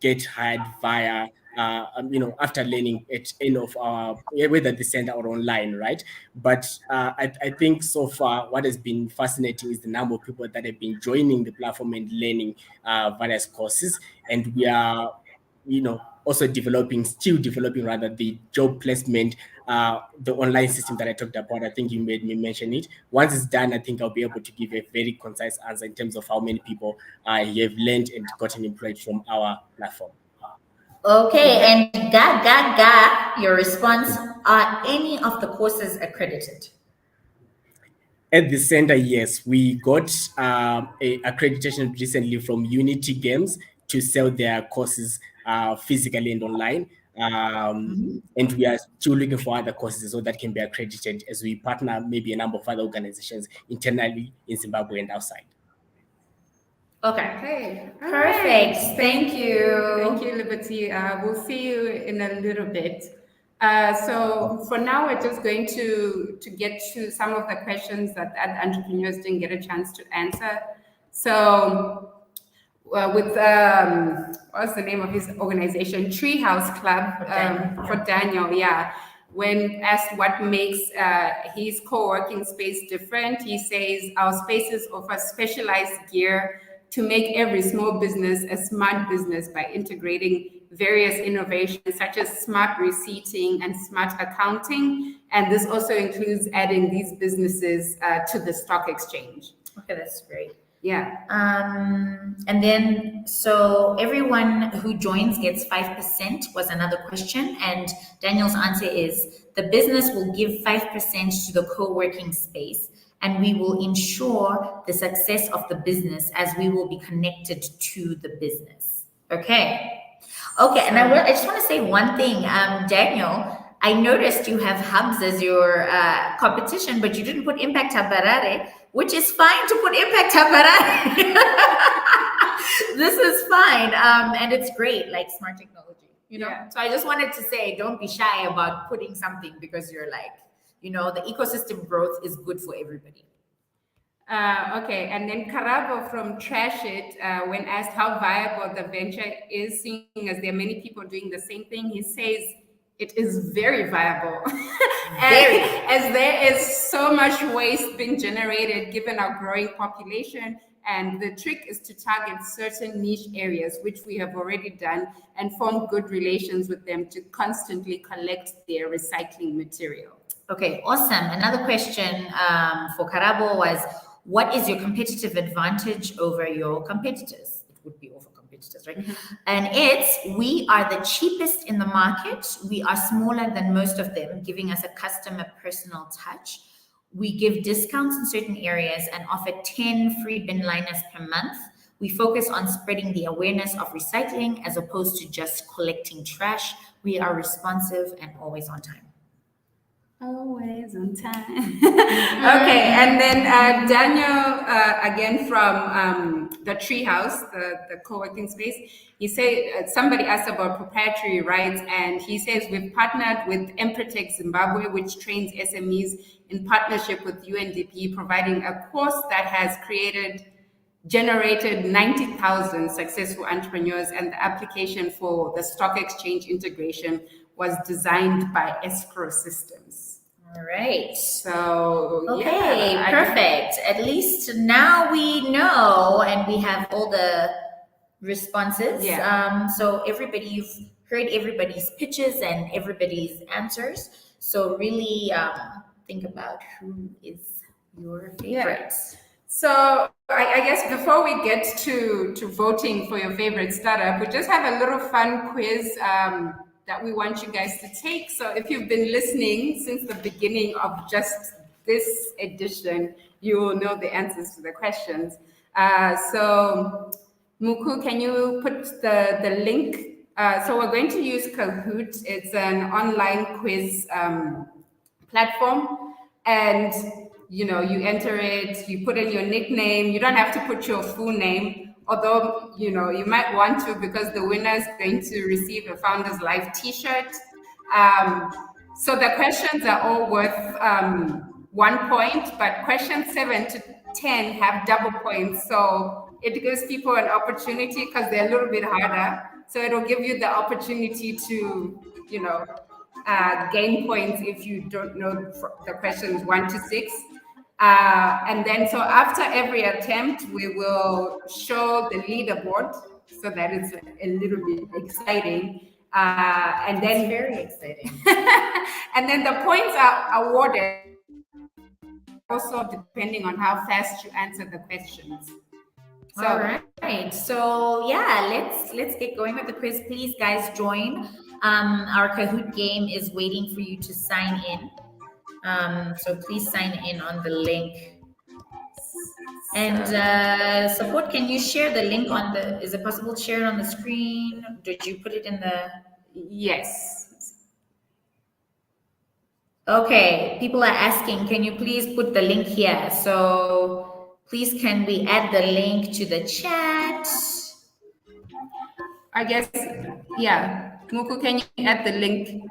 get hired via, after learning at any of our, whether the center or online, right? But I think so far, what has been fascinating is the number of people that have been joining the platform and learning various courses. And we are, also still developing rather the job placement, the online system that I talked about. I think you made me mention it. Once it's done, I think I'll be able to give a very concise answer in terms of how many people have learned and gotten employed from our platform. Okay, and your response, are any of the courses accredited? At the center, yes, we got a accreditation recently from Unity Games to sell their courses physically and online. And we are still looking for other courses so that can be accredited as we partner maybe a number of other organizations internally in Zimbabwe and outside. Okay. All Perfect. right. Thank you. Thank you, Liberty. We'll see you in a little bit. So for now, we're just going to get to some of the questions that entrepreneurs didn't get a chance to answer. So with what's the name of his organization? Treehouse Club for Daniel. Yeah. When asked what makes his co-working space different, he says our spaces offer specialized gear to make every small business a smart business by integrating various innovations such as smart receipting and smart accounting. And this also includes adding these businesses to the stock exchange. Okay, that's great. Yeah. And then, so everyone who joins gets 5% was another question. And Daniel's answer is the business will give 5% to the co-working space, and we will ensure the success of the business as we will be connected to the business. Okay. Okay, and I just want to say one thing, Daniel. I noticed you have Hubs as your competition, but you didn't put Impact Hub Harare, which is fine to put Impact Hub Harare. This is fine, and it's great, like smart technology, you know? Yeah. So I just wanted to say, don't be shy about putting something because you're like, you know, the ecosystem growth is good for everybody. Okay, and then Karabo from Trash It, when asked how viable the venture is, seeing as there are many people doing the same thing, he says it is very viable. As there is so much waste being generated given our growing population, and the trick is to target certain niche areas, which we have already done, and form good relations with them to constantly collect their recycling material. Okay, awesome. Another question for Karabo was, what is your competitive advantage over your competitors? It would be over competitors, right? Mm-hmm. And it's, we are the cheapest in the market. We are smaller than most of them, giving us a customer personal touch. We give discounts in certain areas and offer 10 free bin liners per month. We focus on spreading the awareness of recycling as opposed to just collecting trash. We are responsive and always on time. Always on time. Okay, and then Daniel, again from the Treehouse, the co-working space, he said, somebody asked about proprietary rights, and he says, we've partnered with Empretech Zimbabwe, which trains SMEs in partnership with UNDP, providing a course that has generated 90,000 successful entrepreneurs, and the application for the stock exchange integration was designed by Escrow Systems. All right. So, okay, yeah, perfect. At least now we know and we have all the responses. Yeah. So everybody, you've heard everybody's pitches and everybody's answers. So really think about who is your favorite. Yeah. So I guess before we get to voting for your favorite startup, we just have a little fun quiz that we want you guys to take. So if you've been listening since the beginning of just this edition, you will know the answers to the questions. So Muku, can you put the link? So we're going to use Kahoot. It's an online quiz platform. And you know, you enter it, you put in your nickname. You don't have to put your full name, although, you know, you might want to, because the winner is going to receive a Founders Live t-shirt. So the questions are all worth 1 point, but questions 7 to 10 have double points. So it gives people an opportunity because they're a little bit harder. So it'll give you the opportunity to, you know, gain points if you don't know the questions 1 to 6. And then, so after every attempt, we will show the leaderboard so that it's a little bit exciting. And then very exciting. and then the points are awarded also depending on how fast you answer the questions. So, all right. So yeah, let's get going with the quiz. Please, guys, join. Our Kahoot game is waiting for you to sign in. So please sign in on the link. And support, can you share the link on the, is it possible to share it on the screen? Did you put it in the? yes. Okay, people are asking, can you please put the link here? So please, can we add the link to the chat? I guess, yeah. Muku, can you add the link?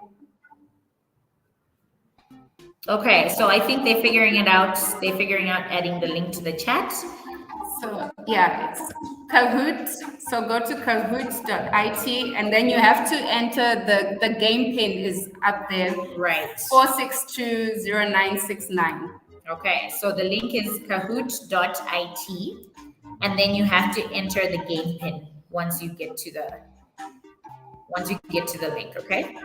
Okay, so I think they're figuring it out. They're figuring out adding the link to the chat. So yeah, it's Kahoot. So go to kahoot.it and then you have to enter the game pin is up there. Right. 4620969. Okay, so the link is kahoot.it and then you have to enter the game pin once you get to the link, okay?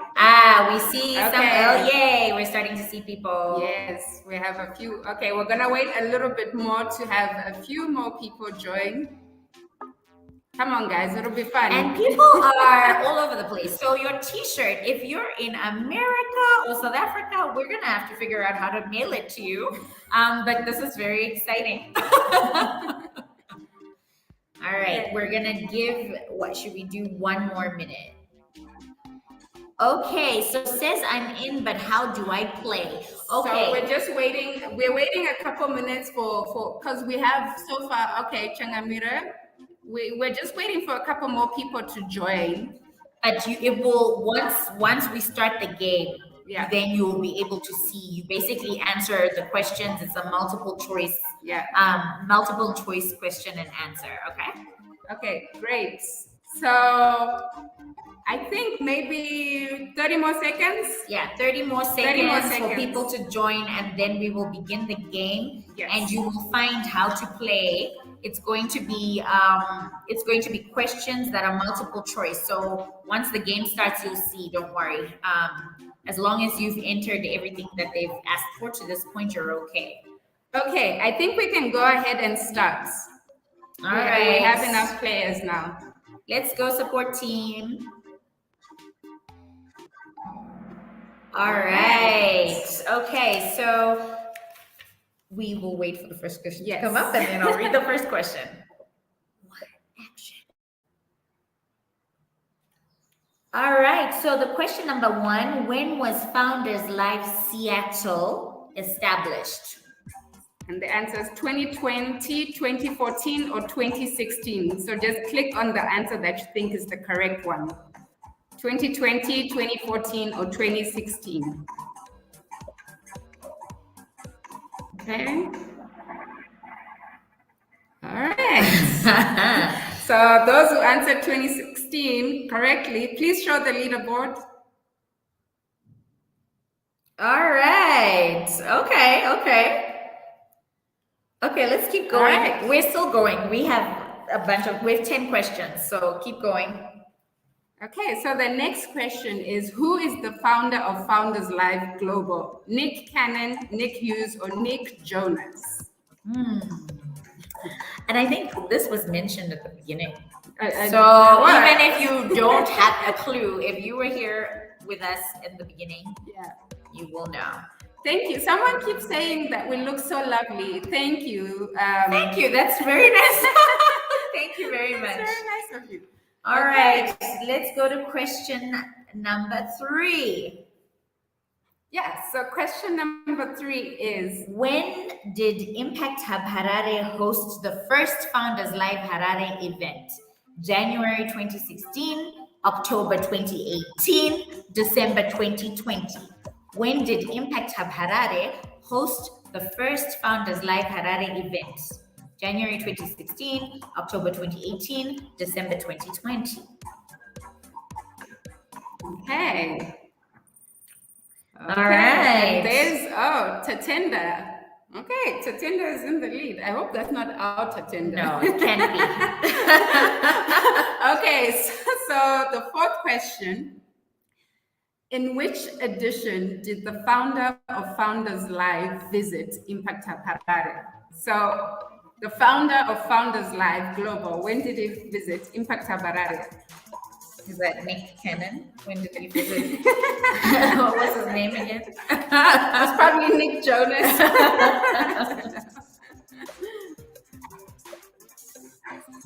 We see some, oh yay, we're starting to see people. Yes, we have a few. Okay, we're gonna wait a little bit more to have a few more people join. Come on, guys, it'll be fun. And people are all over the place. So your t-shirt, if you're in America or South Africa, we're gonna have to figure out how to mail it to you. But this is very exciting. All right, we're gonna give, what should we do? 1 more minute. Okay, so it says I'm in, but how do I play? Okay. So we're just waiting. We're waiting a couple minutes for because we have so far. Okay, Changamira, we're just waiting for a couple more people to join. But it will once we start the game. Yeah. Then you will be able to see. You basically answer the questions. It's a multiple choice. Yeah. Multiple choice question and answer. Okay. Okay, great. So I think maybe 30 more seconds. Yeah, 30 more seconds for people to join, and then we will begin the game. Yes. And you will find how to play. It's going to be questions that are multiple choice. So once the game starts, you'll see. Don't worry. As long as you've entered everything that they've asked for to this point, you're okay. Okay, I think we can go ahead and start. All right. We have enough players now. Let's go, support team. All right. Okay, so we will wait for the first question to come up, and then I'll read the first question. Action. All right, so the question number 1, when was Founders Live Seattle established? And the answer is 2020, 2014, or 2016. So just click on the answer that you think is the correct one. 2020, 2014, or 2016. Okay. All right. So those who answered 2016 correctly, please show the leaderboard. All right. Okay, let's keep going. Right. We're still going. We have 10 questions, so keep going. Okay, so the next question is, who is the founder of Founders Live Global? Nick Cannon, Nick Hughes, or Nick Jonas? And I think this was mentioned at the beginning. So even if you don't have a clue, if you were here with us in the beginning, you will know. Thank you. Someone keeps saying that we look so lovely. Thank you. Thank you. That's very nice. Thank you very much. That's very nice of you. All right. Let's go to question number 3. Yeah. So question number 3 is, when did Impact Hub Harare host the first Founders Live Harare event? January 2016, October 2018, December 2020. When did Impact Hub Harare host the first Founders Live Harare event? January 2016, October 2018, December 2020. Okay. All right. There's, Tatenda. Okay, Tatenda is in the lead. I hope that's not our Tatenda. No, it can't be. Okay, so the 4th question In which edition did the founder of Founders Live visit Impact Hub Harare? So the founder of Founders Live Global, when did he visit Impact Hub Harare? Is that Nick Cannon? When did he visit? What was his name again? It's probably Nick Jonas.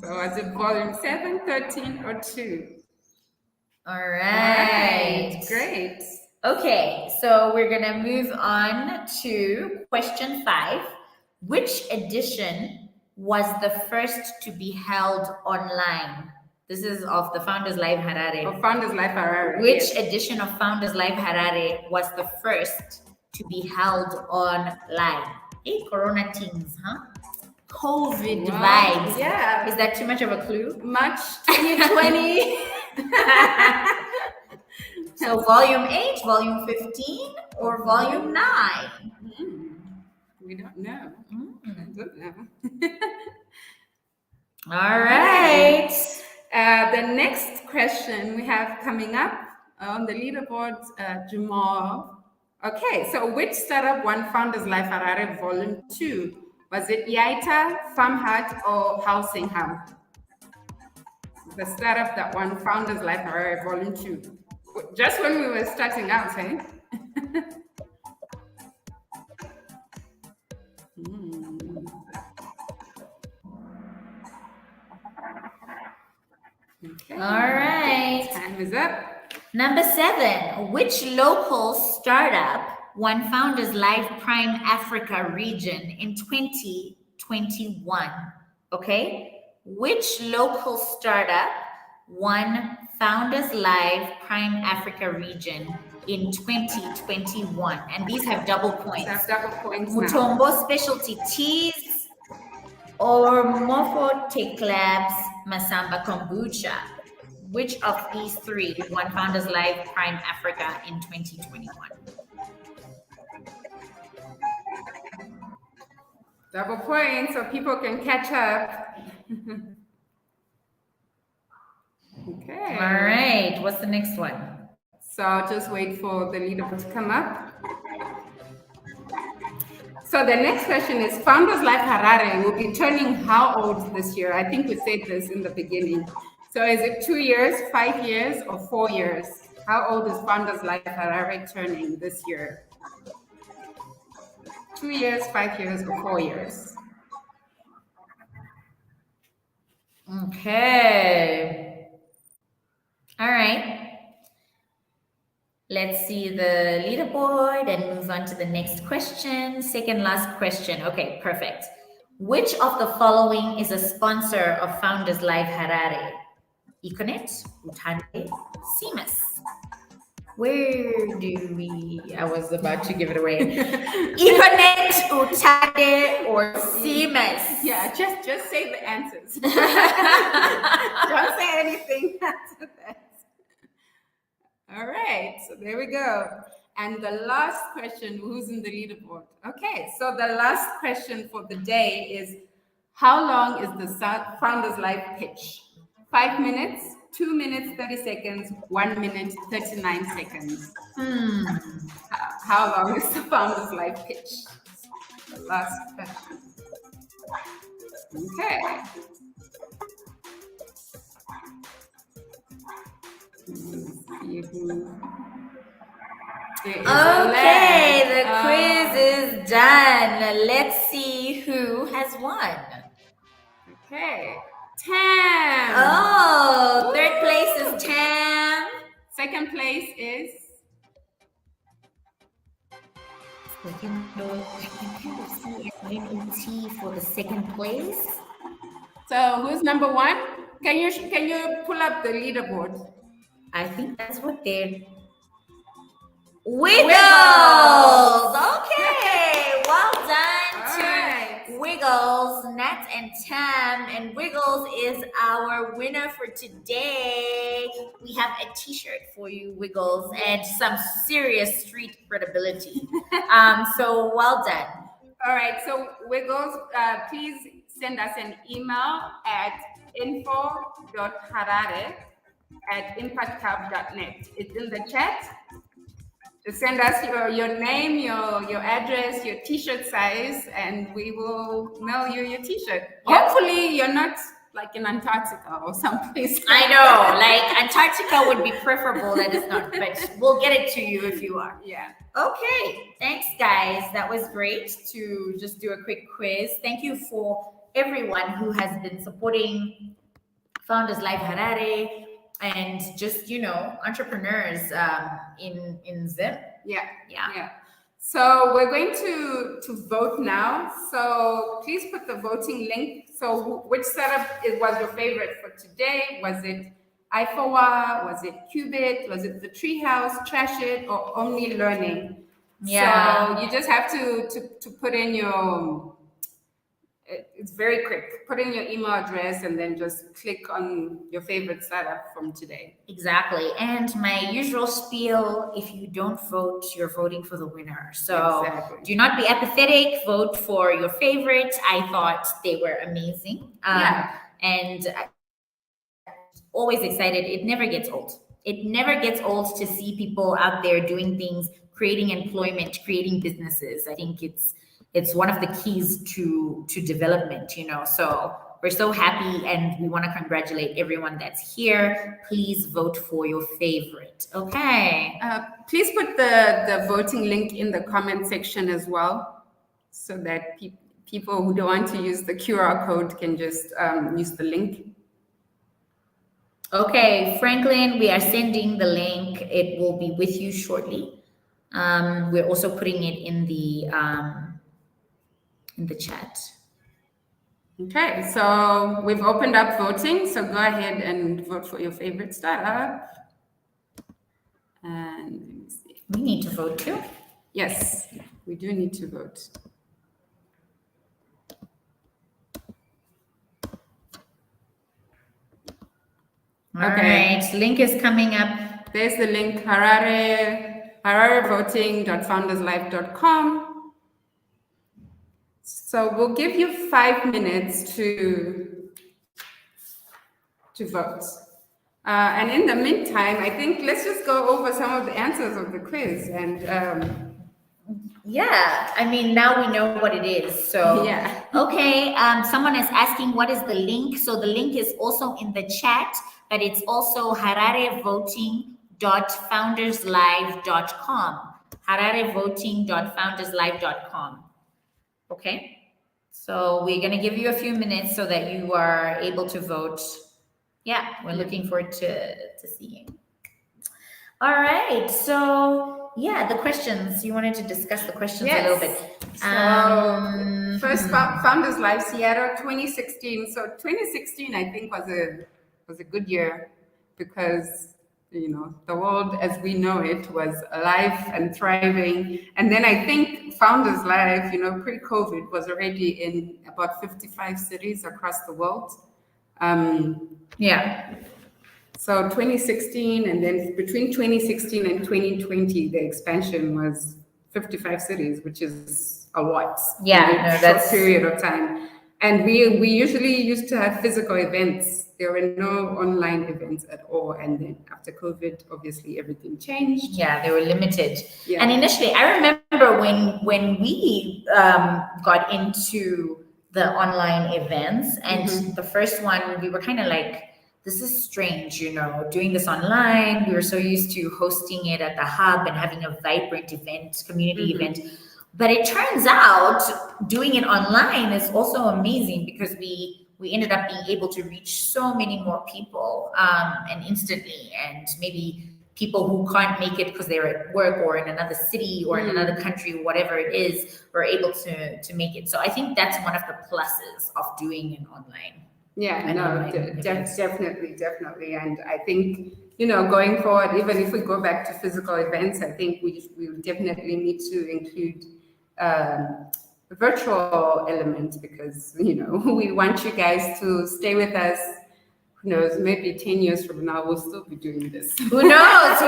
So was it volume 7, 13, or 2? All right. Great. Okay, so we're gonna move on to question 5. Which edition was the first to be held online? This is of the Founders Live Harare. Of Founders Live Harare. Which edition of Founders Live Harare was the first to be held online? Hey, Corona things, huh? COVID vibes. Yeah. Is that too much of a clue? March 2020. So volume 8, volume 15, or volume 9? We don't know. I don't know. All right. The next question we have coming up on the leaderboard, Jamal. Okay, so which startup won Founders Live Harare Volume 2? Was it Yaita, Farmhut, or Housing Hub? The startup that won Founders Live Harare Volume 2. Just when we were starting out, eh? Okay. All right. Time is up. Number 7. Which local startup won Founders Live Prime Africa region in 2021? Okay. Which local startup won Founders Live Prime Africa region in 2021? And these have double points. That's double points now. Mutombo Specialty Teas or Mofo Tech Labs Masamba Kombucha. Which of these 3 won Founders Live Prime Africa in 2021? Double points so people can catch up. Okay. All right. What's the next one? So I'll just wait for the leaderboard to come up. So the next question is, Founders Live Harare will be turning how old this year? I think we said this in the beginning. So is it 2 years, 5 years, or 4 years? How old is Founders Live Harare turning this year? 2 years, 5 years, or 4 years? Okay. All right. Let's see the leaderboard and move on to the next question. Second last question. Okay, perfect. Which of the following is a sponsor of Founders Live Harare? Econet, Utande, Siemens. Where do we? I was about to give it away. Econet, Utande, or Siemens? Yeah, just say the answers. Don't say anything after that. All right, so there we go. And the last question, who's in the leaderboard? Okay, so the last question for the day is, how long is the Founders Live pitch? 5 minutes, 2 minutes, 30 seconds, 1 minute, 39 seconds. How long is the Founders Live pitch? The last question. Okay. Okay, the quiz is done. Let's see who has won. Okay. Tam. Oh, third place is Tam. Second place is. T for the second place. So who's number 1? Can you pull up the leaderboard? I think that's what they're. Wiggles. Okay, well done to Wiggles, Nat, and Tam. And Wiggles is our winner for today. We have a T-shirt for you, Wiggles, and some serious street credibility. So well done. All right. So Wiggles, please send us an email at info.harare@impacthub.net. It's in the chat. Just send us your name, your address, your t-shirt size, and we will mail you your t-shirt. Hopefully you're not like in Antarctica or someplace. I know, like Antarctica would be preferable. That is not, but we'll get it to you if you are. Yeah. Okay, thanks guys. That was great to just do a quick quiz. Thank you for everyone who has been supporting Founders Live Harare and just, entrepreneurs in Zim. Yeah. So we're going to vote now. So please put the voting link. So which setup was your favorite for today? Was it iFowa? Was it Cubit? Was it the Treehouse, Trash It, or Opni Learning? Yeah. So you just have to put in your, it's very quick. Put in your email address and then just click on your favorite startup from today. Exactly. And my usual spiel, if you don't vote, you're voting for the winner. So do not be apathetic. Vote for your favorite. I thought they were amazing. And always excited. It never gets old. It never gets old to see people out there doing things, creating employment, creating businesses. I think it's one of the keys to development, so we're so happy and we want to congratulate everyone that's here. Please vote for your favorite. Okay. Please put the voting link in the comment section as well, so that people who don't want to use the QR code can just use the link. Okay, Franklin, we are sending the link. It will be with you shortly. We're also putting it in the chat. Okay, so we've opened up voting. So go ahead and vote for your favorite startup. And let me see. We need to vote too. Yes, we do need to vote. All right, link is coming up. There's the link, hararevoting.founderslive.com. So we'll give you 5 minutes to vote. And in the meantime, I think let's just go over some of the answers of the quiz. And now we know what it is. So yeah. Okay, someone is asking what is the link. So the link is also in the chat, but it's also hararevoting.founderslive.com. hararevoting.founderslive.com. Okay. So we're going to give you a few minutes so that you are able to vote. Yeah, we're looking forward to seeing. All right. So the questions. You wanted to discuss the questions a little bit. So first, Founders Live Seattle 2016. So 2016, I think, was a good year because the world as we know it was alive and thriving. And then I think Founders Live, pre-COVID, was already in about 55 cities across the world. So 2016, and then between 2016 and 2020, the expansion was 55 cities, which is a lot. That's a short period of time. And we usually used to have physical events. There were no online events at all. And then after COVID, obviously everything changed. Yeah, they were limited. Yeah. And initially, I remember when we got into the online events, and the first one, we were kind of like, this is strange, doing this online. We were so used to hosting it at the hub and having a vibrant event, community event. But it turns out doing it online is also amazing because we ended up being able to reach so many more people and instantly, and maybe people who can't make it because they're at work or in another city or in another country, whatever it is, were able to make it. So I think that's one of the pluses of doing it online. Yeah, definitely. And I think, going forward, even if we go back to physical events, I think we definitely need to include virtual elements because, we want you guys to stay with us. Who knows, maybe 10 years from now, we'll still be doing this. Who knows?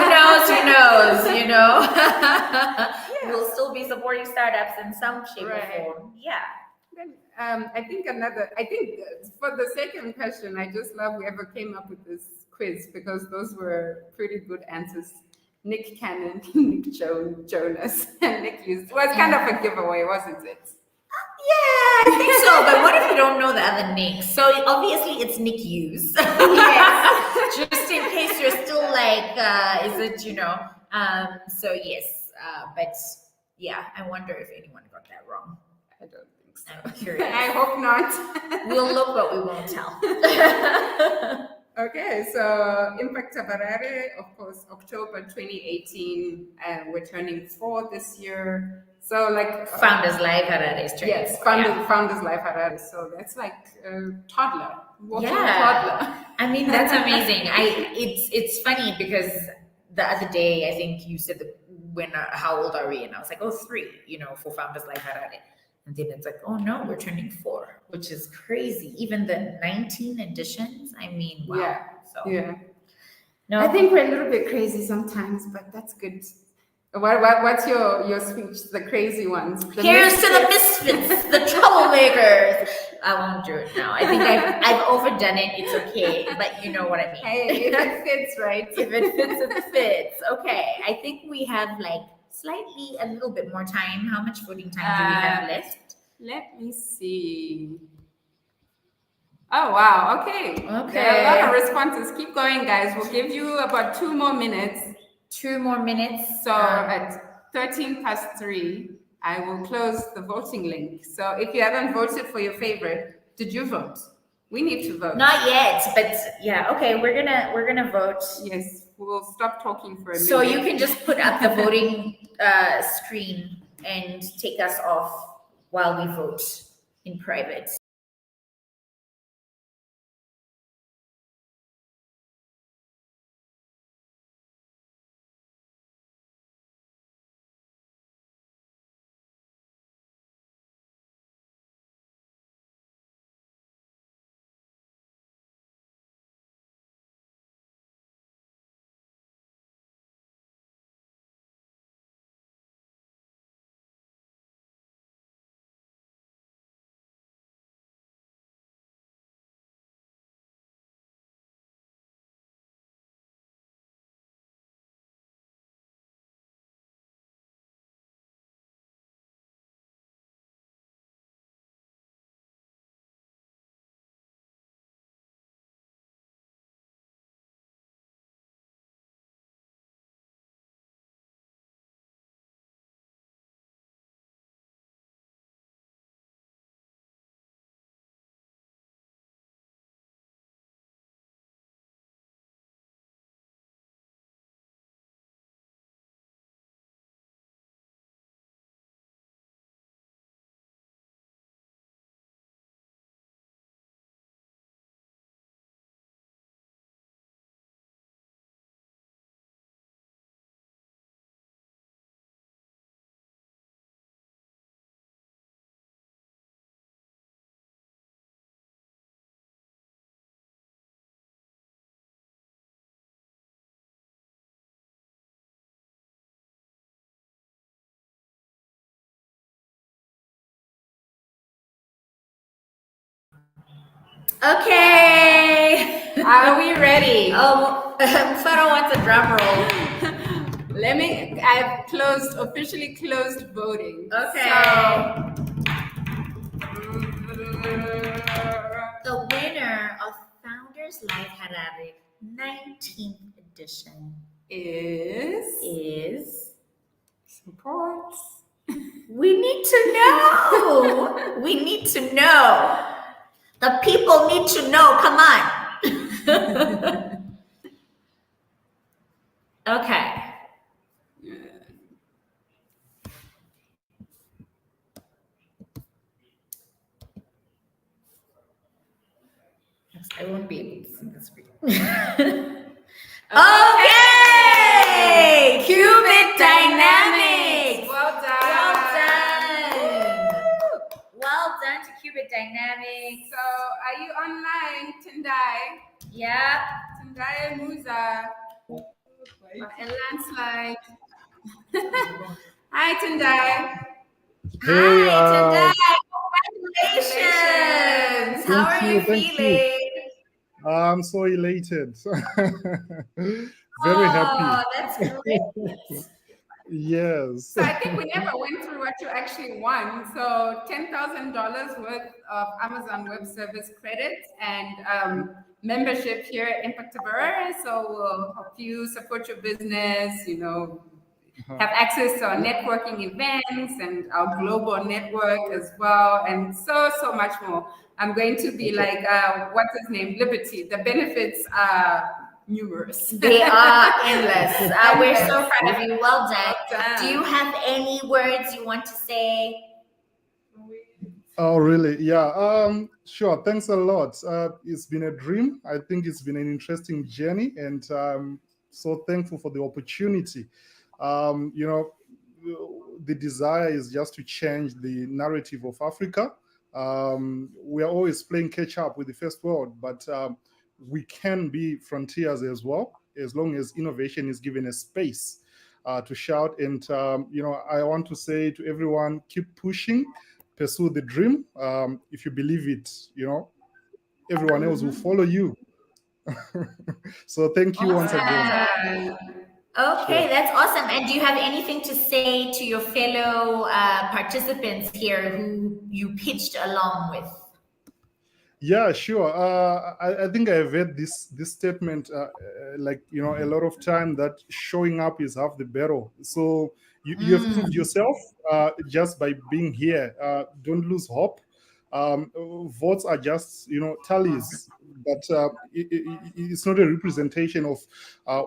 We'll still be supporting startups in some shape or form. Yeah. Then I think for the second question, I just love whoever came up with this quiz because those were pretty good answers. Nick Cannon, Nick Jonas, and Nick Hughes. It was kind of a giveaway, wasn't it? Yeah, I think so. But what if you don't know the other Nick? So obviously it's Nick Hughes. Yes. Just in case you're still like, is it, so yes. But yeah, I wonder if anyone got that wrong. I don't think so. I'm curious. I hope not. We'll look, but we won't tell. Okay, so Impact Harare, of course, October 2018, and we're turning 4 this year. So like Founders Live Harare is turning. Yes, 4, Founders Live Harare. So that's like a toddler. Walking Yeah. toddler. I mean, that's amazing. It's funny because the other day I think you said how old are we? And I was like, 3, for Founders Live Harare. And then it's like, oh no, we're turning 4, which is crazy. Even the 19 editions. I mean, wow. Yeah. So Yeah. no, I think we're a little bit crazy sometimes, but that's good. What's your speech? The crazy ones. Here's to the misfits, the troublemakers. I won't do it now. I think I've overdone it. It's okay, but you know what I mean. Hey, if it fits, right? If it fits, it fits. Okay, I think we have like slightly a little bit more time. How much voting time do we have left? Let me see. Oh, wow. Okay. Okay. There are a lot of responses. Keep going, guys. We'll give you about 2 more minutes. 2 more minutes. So at 3:13, I will close the voting link. So if you haven't voted for your favorite, did you vote? We need to vote. Not yet, but yeah. Okay, we're gonna vote. Yes, we'll stop talking for a minute. So you can just put up the voting screen and take us off while we vote in private. Okay. Are we ready? Oh, Faro wants a drum roll. I've officially closed voting. Okay. The winner of Founders Live Harare 19th edition is support. We need to know. We need to know. The people need to know. Come on. Okay. I won't be able to see the screen. Okay! Cubit Dynamics! Well done. Well done. Well done to Cubit Dynamics. So are you online, Tendai? Yeah. Tendai and Musa. And landslide. Hi, Tendai. Hey, Hi, Tendai. Congratulations. How are you feeling? I'm so elated. Very happy. That's great. Yes. So I think we never went through what you actually won. So $10,000 worth of Amazon Web Service credits and membership here at Impact Harare. So we'll help you support your business, you know, have access to our networking events and our global network as well, and so much more. I'm going to be like, what's his name? Liberty. The benefits are numerous. They are endless. We're so proud of you. Well done. Do you have any words you want to say? Oh, really? Yeah. Sure. Thanks a lot. It's been a dream. I think it's been an interesting journey, and I'm so thankful for the opportunity. You know, the desire is just to change the narrative of Africa. We are always playing catch up with the first world, but we can be frontiers as well, as long as innovation is given a space to shout. And, you know, I want to say to everyone, keep pushing, pursue the dream. If you believe it, you know, everyone else will follow you. So thank you once again. Okay, that's awesome. And do you have anything to say to your fellow participants here who you pitched along with? Yeah, sure. I think I've heard this statement, like, you know, a lot of time, that showing up is half the battle. So you have proved yourself just by being here. Don't lose hope. Votes are just, you know, tallies, but it's not a representation of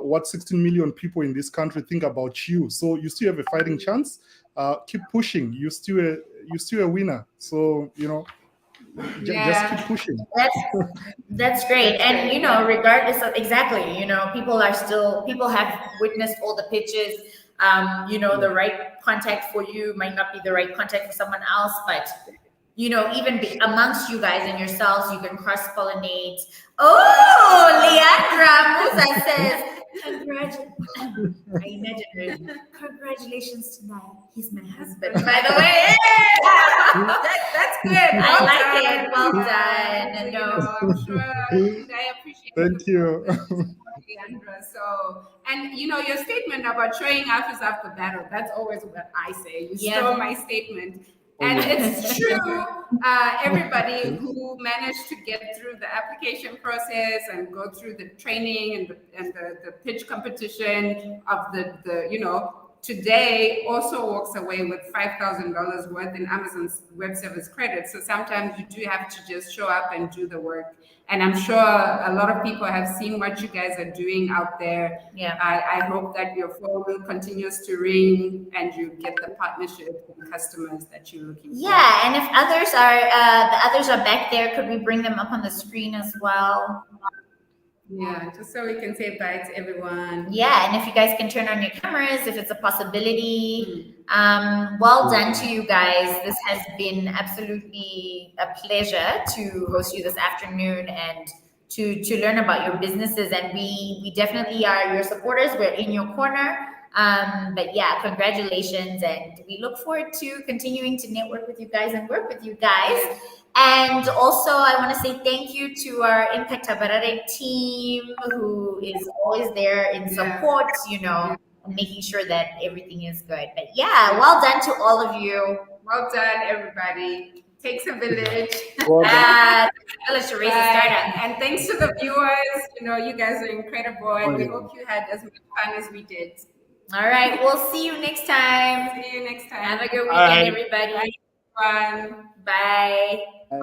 what 16 million people in this country think about you. So you still have a fighting chance. Keep pushing. You're still a winner. So, you know, just keep pushing. That's great. And, you know, regardless of, exactly, you know, people have witnessed all the pitches. You know, the right contact for you might not be the right contact for someone else, but, you know, even amongst you guys and yourselves, you can cross-pollinate. Oh, Leandra Musa says, I imagine her. Congratulations tonight. He's my husband, by the way. That's good. I like it. Well done. No, I'm sure. I appreciate it. Thank you. Leandra. So, and you know, your statement about showing up is after battle. That's always what I say. You stole my statement. And it's true. Everybody who managed to get through the application process and go through the training and the pitch competition of the you know, today also walks away with $5,000 worth in Amazon's Web Service credits. So sometimes you do have to just show up and do the work. And I'm sure a lot of people have seen what you guys are doing out there. Yeah. I hope that your phone continues to ring and you get the partnership with customers that you're looking for. Yeah, and if others are the others are back there, could we bring them up on the screen as well? Yeah, just so we can say bye to everyone. Yeah, and if you guys can turn on your cameras, if it's a possibility. Well done to you guys. This has been absolutely a pleasure to host you this afternoon and to learn about your businesses. And we definitely are your supporters. We're in your corner. But yeah, congratulations. And we look forward to continuing to network with you guys and work with you guys. And also, I want to say thank you to our Impact Harare team, who is always there in support, you know, and making sure that everything is good. But yeah, well done to all of you. Well done, everybody. Takes a village. Village to raise a startup. And thanks to the viewers. You know, you guys are incredible, and we hope you had as much fun as we did. All right, we'll see you next time. See you next time. Have a good weekend, everybody. Bye. Bye.